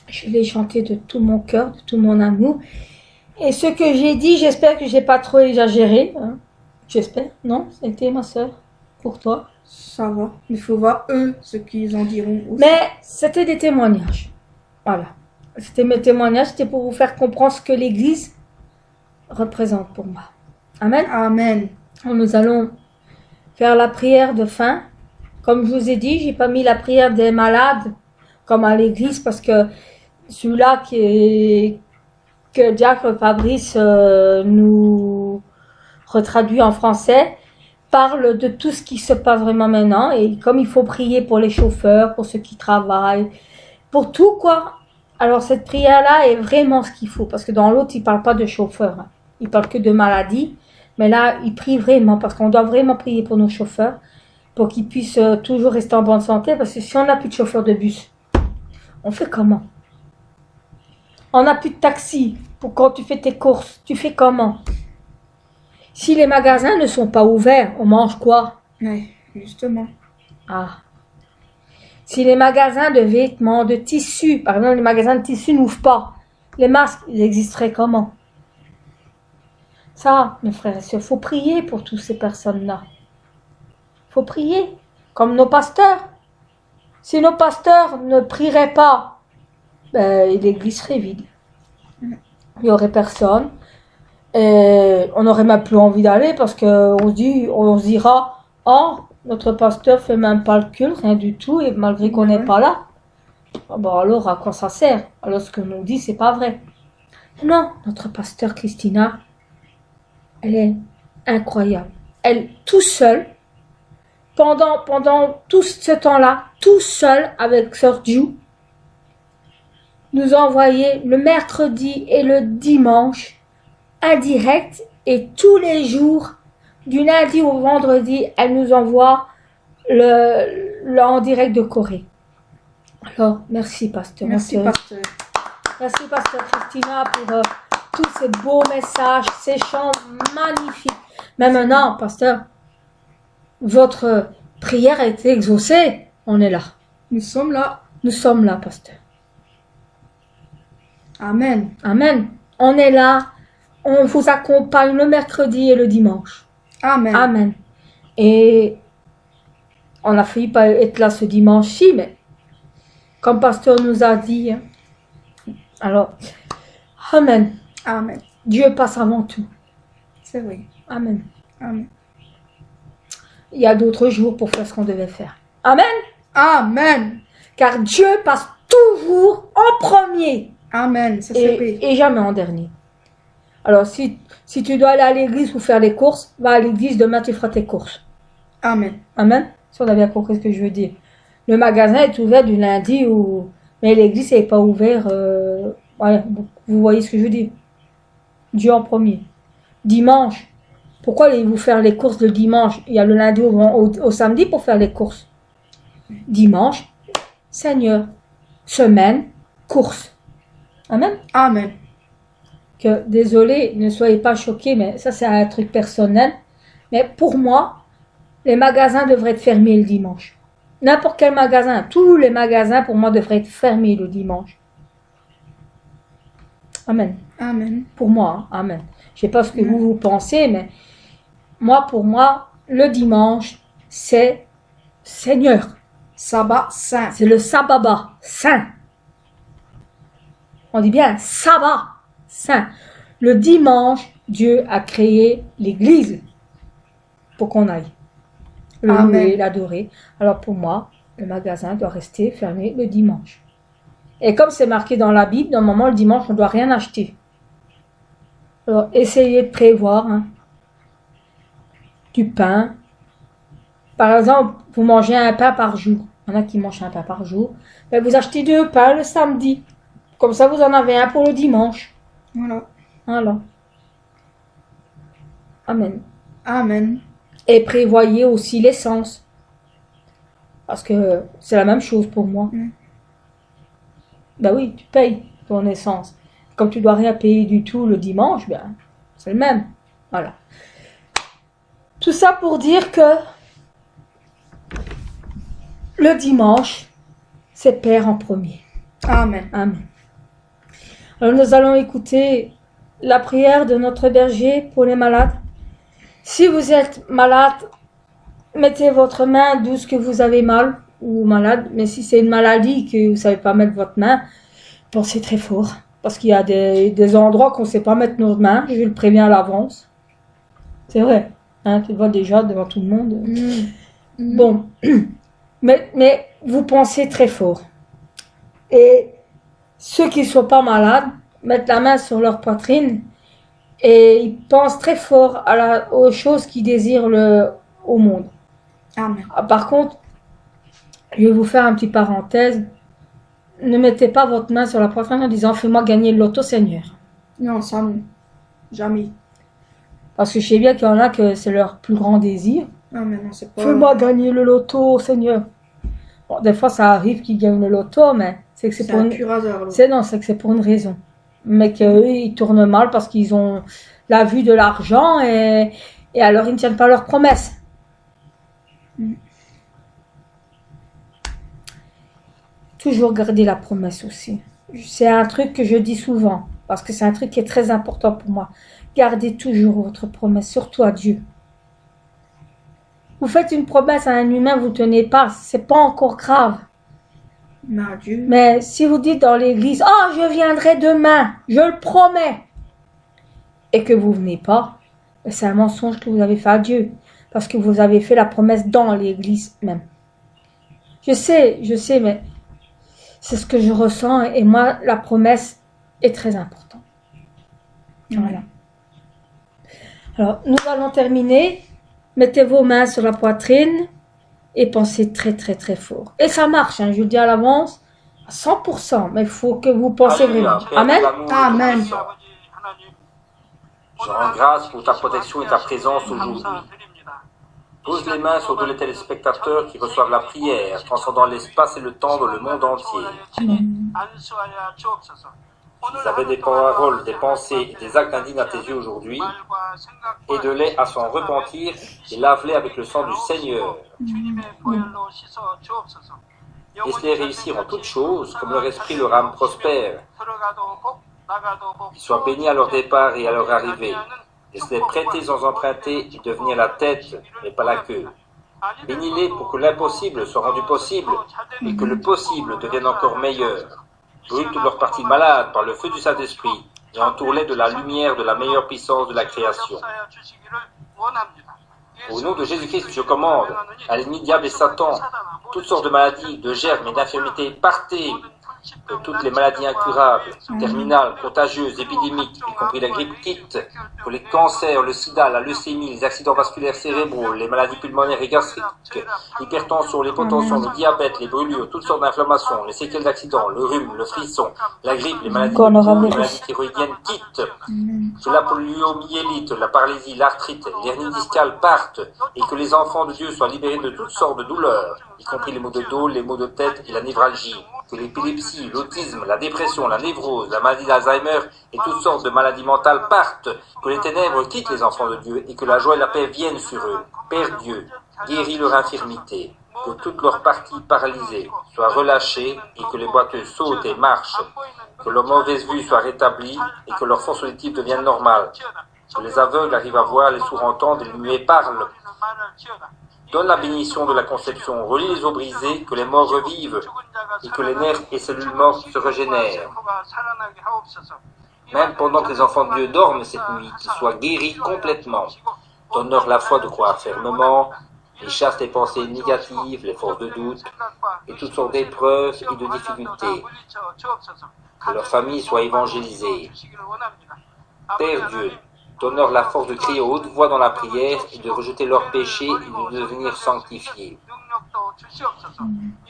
Je l'ai chanté de tout mon cœur, de tout mon amour. Et ce que j'ai dit, j'espère que j'ai pas trop exagéré. Hein. J'espère. Non, c'était ma sœur. Pour toi. Ça va. Il faut voir eux ce qu'ils en diront aussi. Mais c'était des témoignages. Voilà. C'était mes témoignages. C'était pour vous faire comprendre ce que l'Église représente pour moi. Amen. Amen. Nous allons faire la prière de fin. Comme je vous ai dit, j'ai pas mis la prière des malades comme à l'église parce que celui-là que Diacre Fabrice nous retraduit en français parle de tout ce qui se passe vraiment maintenant et comme il faut prier pour les chauffeurs, pour ceux qui travaillent, pour tout quoi. Alors cette prière-là est vraiment ce qu'il faut parce que dans l'autre il parle pas de chauffeurs, hein. Il parle que de maladie, mais là il prie vraiment parce qu'on doit vraiment prier pour nos chauffeurs pour qu'ils puissent toujours rester en bonne santé parce que si on n'a plus de chauffeur de bus, on fait comment? On n'a plus de taxi pour quand tu fais tes courses, tu fais comment? Si les magasins ne sont pas ouverts, on mange quoi? Oui, justement. Ah. Si les magasins de vêtements, de tissus, par exemple les magasins de tissus n'ouvrent pas, les masques, ils existeraient comment? Ça, mes frères et sœurs, faut prier pour toutes ces personnes-là. Faut prier, comme nos pasteurs. Si nos pasteurs ne prieraient pas, l'église serait vide. Il n'y aurait personne. Et on n'aurait même plus envie d'aller parce qu'on se dira, oh, notre pasteur fait même pas le culte, rien du tout, et malgré qu'on n'est pas là. Ah bon, alors à quoi ça sert? Alors ce que nous dit, c'est pas vrai. Non, notre pasteur Christina, elle est incroyable. Elle, tout seule, pendant tout ce temps-là, tout seul avec Sœur Ju, nous a envoyé le mercredi et le dimanche un direct, et tous les jours, du lundi au vendredi, elle nous envoie le en direct de Corée. Alors, merci pasteur. Merci, pasteur. Merci pasteur Christina pour tous ces beaux messages, ces chants magnifiques. Mais maintenant, pasteur, votre prière a été exaucée. On est là. Nous sommes là. Nous sommes là, pasteur. Amen. Amen. On est là. On vous accompagne le mercredi et le dimanche. Amen. Amen. Et on a failli pas être là ce dimanche-ci, mais comme pasteur nous a dit, hein, alors, Amen. Amen. Dieu passe avant tout. C'est vrai. Amen. Amen. Il y a d'autres jours pour faire ce qu'on devait faire. Amen. Amen. Car Dieu passe toujours en premier Amen. Ça c'est vrai. et jamais en dernier. Alors, si tu dois aller à l'église pour faire les courses, va à l'église, demain tu feras tes courses. Amen. Amen. Si on a bien compris ce que je veux dire. Le magasin est ouvert du lundi au... Mais l'église n'est pas ouverte. Ouais, vous voyez ce que je veux dire. Dieu en premier. Dimanche. Pourquoi allez-vous faire les courses le dimanche? Il y a le lundi au samedi pour faire les courses. Dimanche, Seigneur. Semaine, course. Amen. Amen. Que, désolé, ne soyez pas choqués, mais ça c'est un truc personnel. Mais pour moi, les magasins devraient être fermés le dimanche. N'importe quel magasin, tous les magasins pour moi devraient être fermés le dimanche. Amen. Amen. Pour moi, hein, amen. Je sais pas ce que vous pensez, mais moi, pour moi, le dimanche, c'est Seigneur. Sabbat saint. C'est le sabbat saint. On dit bien sabbat saint. Le dimanche, Dieu a créé l'église pour qu'on aille le louer, l'adorer. Alors pour moi, le magasin doit rester fermé le dimanche. Et comme c'est marqué dans la Bible, normalement le dimanche, on ne doit rien acheter. Alors essayez de prévoir du pain. Par exemple, vous mangez un pain par jour. Il y en a qui mangent un pain par jour. Mais vous achetez 2 pains le samedi. Comme ça, vous en avez un pour le dimanche. Voilà. Amen. Amen. Et prévoyez aussi l'essence. Parce que c'est la même chose pour moi. Ben oui, tu payes ton essence. Comme tu dois rien payer du tout le dimanche, ben, c'est le même. Voilà. Tout ça pour dire que le dimanche, c'est Père en premier. Amen. Amen. Alors nous allons écouter la prière de notre berger pour les malades. Si vous êtes malade, mettez votre main d'où ce que vous avez mal ou malade. Mais si c'est une maladie que vous ne savez pas mettre votre main, pensez très fort. Parce qu'il y a des endroits qu'on ne sait pas mettre nos mains. Je le préviens à l'avance. C'est vrai. Hein, tu le vois déjà devant tout le monde. Bon. Mais vous pensez très fort. Et ceux qui ne sont pas malades, mettent la main sur leur poitrine et ils pensent très fort aux choses qu'ils désirent au monde. Amen. Par contre, je vais vous faire un petit parenthèse. Ne mettez pas votre main sur la poitrine en disant « Fais-moi gagner le loto, Seigneur ». Non, ça non. Jamais. Parce que je sais bien qu'il y en a que c'est leur plus grand désir. Non, mais non, c'est pas... Fais-moi gagner le loto, Seigneur. Bon, des fois, ça arrive qu'ils gagnent le loto, mais c'est que c'est pour un une... pur hasard. C'est que c'est pour une raison. Mais qu'eux, ils tournent mal parce qu'ils ont la vue de l'argent et alors ils ne tiennent pas leurs promesses. Toujours garder la promesse aussi. C'est un truc que je dis souvent parce que c'est un truc qui est très important pour moi. Gardez toujours votre promesse, surtout à Dieu. Vous faites une promesse à un humain, vous ne tenez pas, c'est pas encore grave. Mais si vous dites dans l'église, « Oh, je viendrai demain, je le promets », et que vous ne venez pas, c'est un mensonge que vous avez fait à Dieu. parce que vous avez fait la promesse dans l'église même. Je sais, mais c'est ce que je ressens et moi, la promesse est très importante. Voilà. Alors, nous allons terminer. Mettez vos mains sur la poitrine et pensez très, très, très fort. Et ça marche, hein, je le dis à l'avance, à 100%, mais il faut que vous pensez vraiment. Amen. Amen. Je rends grâce pour ta protection et ta présence aujourd'hui. Pose les mains sur tous les téléspectateurs qui reçoivent la prière, transcendant l'espace et le temps dans le monde entier. Ils avaient des paroles, des pensées et des actes indignes à tes yeux aujourd'hui. Aide-les à s'en repentir et lave-les avec le sang du Seigneur. Laisse-les réussir en toutes choses, comme leur esprit leur âme prospère. Qu'ils soient bénis à leur départ et à leur arrivée. Laisse-les prêter sans emprunter et devenir la tête, mais pas la queue. Bénis-les pour que l'impossible soit rendu possible et que le possible devienne encore meilleur. Brûle toutes leurs parties malades par le feu du Saint-Esprit et entoure-les de la lumière de la meilleure puissance de la création. Au nom de Jésus-Christ, je commande à l'ennemi diable et Satan, toutes sortes de maladies, de germes et d'infirmités, partez, que toutes les maladies incurables, terminales, contagieuses, épidémiques, y compris la grippe quitte, que les cancers, le sida, la leucémie, les accidents vasculaires cérébraux, les maladies pulmonaires et gastriques, l'hypertension, l'hypotension, le diabète, les brûlures, toutes sortes d'inflammations, les séquelles d'accidents, le rhume, le frisson, la grippe, les maladies de peau, les maladies thyroïdiennes quittent, que la poliomyélite, la paralysie, l'arthrite, l'hernie discale partent, et que les enfants de Dieu soient libérés de toutes sortes de douleurs, y compris les maux de dos, les maux de tête et la névralgie. Que l'épilepsie, l'autisme, la dépression, la névrose, la maladie d'Alzheimer et toutes sortes de maladies mentales partent, que les ténèbres quittent les enfants de Dieu et que la joie et la paix viennent sur eux. Père Dieu, guéris leur infirmité, que toutes leurs parties paralysées soient relâchées et que les boiteux sautent et marchent, que leur mauvaise vue soit rétablie et que leur force auditive devienne normale, que les aveugles arrivent à voir, les sourds entendent et les muets parlent. Donne la bénédiction de la conception, relie les os brisés, que les morts revivent, et que les nerfs et cellules mortes se régénèrent. Même pendant que les enfants de Dieu dorment cette nuit, qu'ils soient guéris complètement. Donne-leur la foi de croire fermement, et chasse les pensées négatives, les forces de doute, et toutes sortes d'épreuves et de difficultés. Que leur famille soit évangélisée. Père Dieu, donne-leur la force de crier à haute voix dans la prière et de rejeter leurs péchés et de devenir sanctifiés.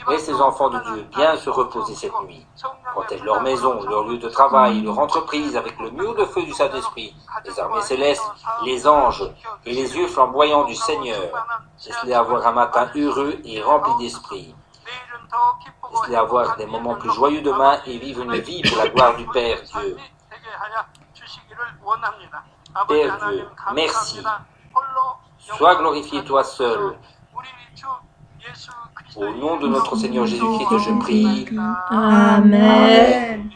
Laisse les enfants de Dieu bien se reposer cette nuit. Protège leur maison, leur lieu de travail, leur entreprise avec le mur de feu du Saint-Esprit, les armées célestes, les anges et les yeux flamboyants du Seigneur. Laisse-les avoir un matin heureux et rempli d'esprit. Laisse-les avoir des moments plus joyeux demain et vivre une vie pour la gloire du Père Dieu. Père Dieu, merci. Sois glorifié toi seul. Au nom de notre Seigneur Jésus-Christ, je prie. Amen.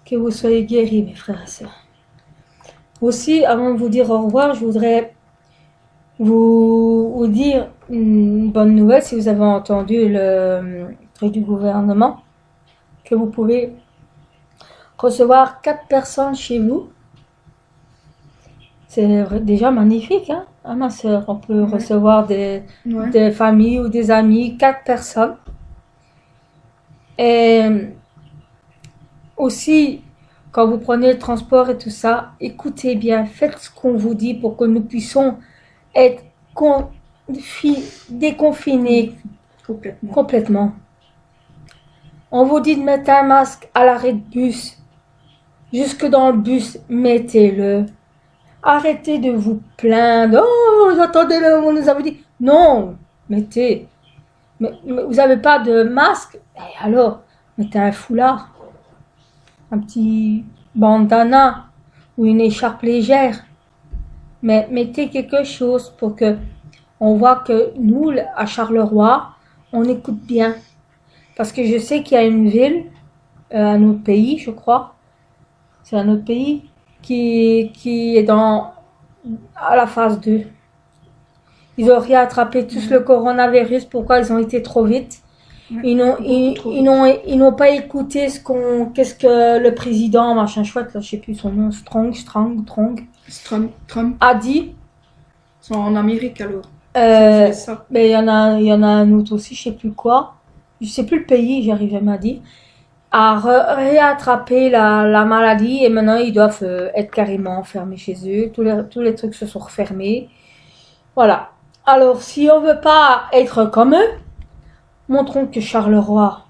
Que vous soyez guéris, mes frères et sœurs. Aussi, avant de vous dire au revoir, je voudrais vous dire une bonne nouvelle. Si vous avez entendu le truc du gouvernement, que vous pouvez recevoir 4 personnes chez vous. C'est déjà magnifique, hein, ma sœur. On peut recevoir des familles ou des amis, 4 personnes. Et aussi, quand vous prenez le transport et tout ça, écoutez bien, faites ce qu'on vous dit pour que nous puissions être déconfinés complètement. On vous dit de mettre un masque à l'arrêt de bus. Jusque dans le bus, mettez-le. Arrêtez de vous plaindre. Oh, j'attendais on nous avait dit. Non, mettez. Mais vous n'avez pas de masque? Et alors, mettez un foulard. Un petit bandana ou une écharpe légère. Mais mettez quelque chose pour que on voit que nous, à Charleroi, on écoute bien. Parce que je sais qu'il y a une ville, un autre pays, je crois. C'est un autre pays qui est à la phase 2. Ils ont attrapé tous le coronavirus. Pourquoi ils ont été trop vite? Ils n'ont pas écouté qu'est-ce que le président, machin chouette, là, je sais plus son nom, Trump a dit. Ils sont en Amérique alors. Euh, C'est ça. mais il y en a un autre aussi, je sais plus quoi. Je sais plus le pays, j'arrive jamais à dire. A réattrapé la maladie et maintenant ils doivent être carrément enfermés chez eux. Tous les trucs se sont refermés. Voilà. Alors, si on veut pas être comme eux, montrons que Charleroi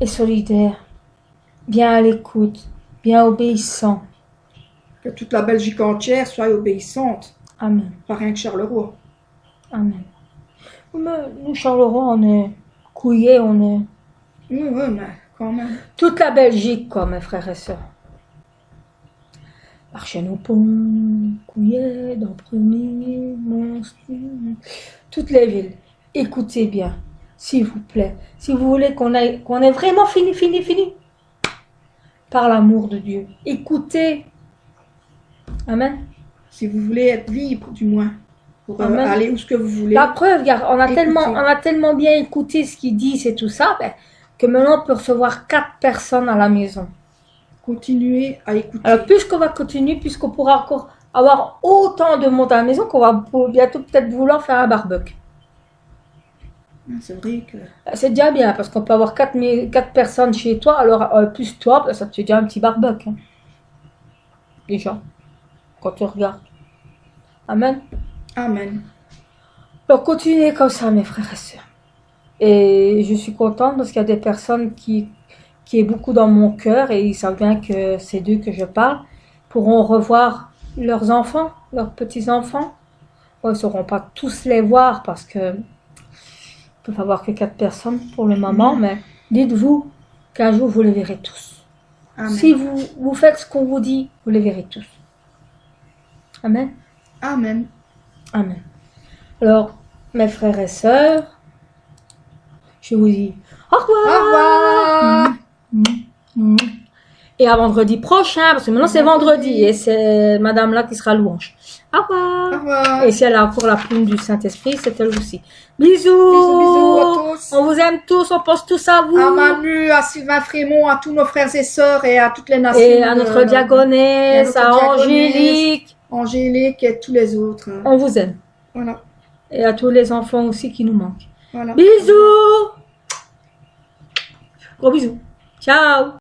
est solidaire, bien à l'écoute, bien obéissant. Que toute la Belgique entière soit obéissante. Amen. Pas rien que Charleroi. Amen. Mais nous, Charleroi, on est couillés, on est... Oui, mais quand même. Toute la Belgique, quoi, mes frères et sœurs. Archenopont, Couillet, Dampremy, Mons, toutes les villes. Écoutez bien, s'il vous plaît. Si vous voulez qu'on ait vraiment fini, par l'amour de Dieu. Écoutez. Amen. Si vous voulez être libre, du moins. Pour Amen. aller où ce que vous voulez. La preuve, regarde, on Écoutez. a tellement bien écouté ce qu'il dit, c'est tout ça, que maintenant on peut recevoir 4 personnes à la maison. Continuez à écouter. Alors, puisqu'on va continuer, puisqu'on pourra encore avoir autant de monde à la maison qu'on va bientôt peut-être vouloir faire un barbecue. C'est vrai que... C'est déjà bien, parce qu'on peut avoir 4 personnes chez toi, alors plus toi, ça te fait déjà un petit barbecue. Hein. Déjà, quand tu regardes. Amen. Amen. Donc, continuez comme ça, mes frères et sœurs. Et je suis contente parce qu'il y a des personnes qui est beaucoup dans mon cœur et ils savent bien que c'est d'eux que je parle, pourront revoir leurs enfants, leurs petits-enfants. Bon, ils ne sauront pas tous les voir parce que ils peuvent avoir que 4 personnes pour le moment, mais dites-vous qu'un jour vous les verrez tous. Amen. Si vous faites ce qu'on vous dit, vous les verrez tous. Amen. Amen. Amen. Alors, mes frères et sœurs, je vous dis au revoir. Au revoir. Et à vendredi prochain, parce que maintenant c'est vendredi et c'est madame là qui sera louange. Au revoir. Au revoir. Et si elle a encore la plume du Saint-Esprit, c'est elle aussi. Bisous. Bisous à tous. On vous aime tous, on pense tous à vous. À Manu, à Sylvain Frémont, à tous nos frères et sœurs et à toutes les nations. Et à notre diagonesse, et à à notre diagonesse. Angélique. Angélique et tous les autres. On vous aime. Voilà. Et à tous les enfants aussi qui nous manquent. Voilà. Bisous. Gros bisous. Ciao.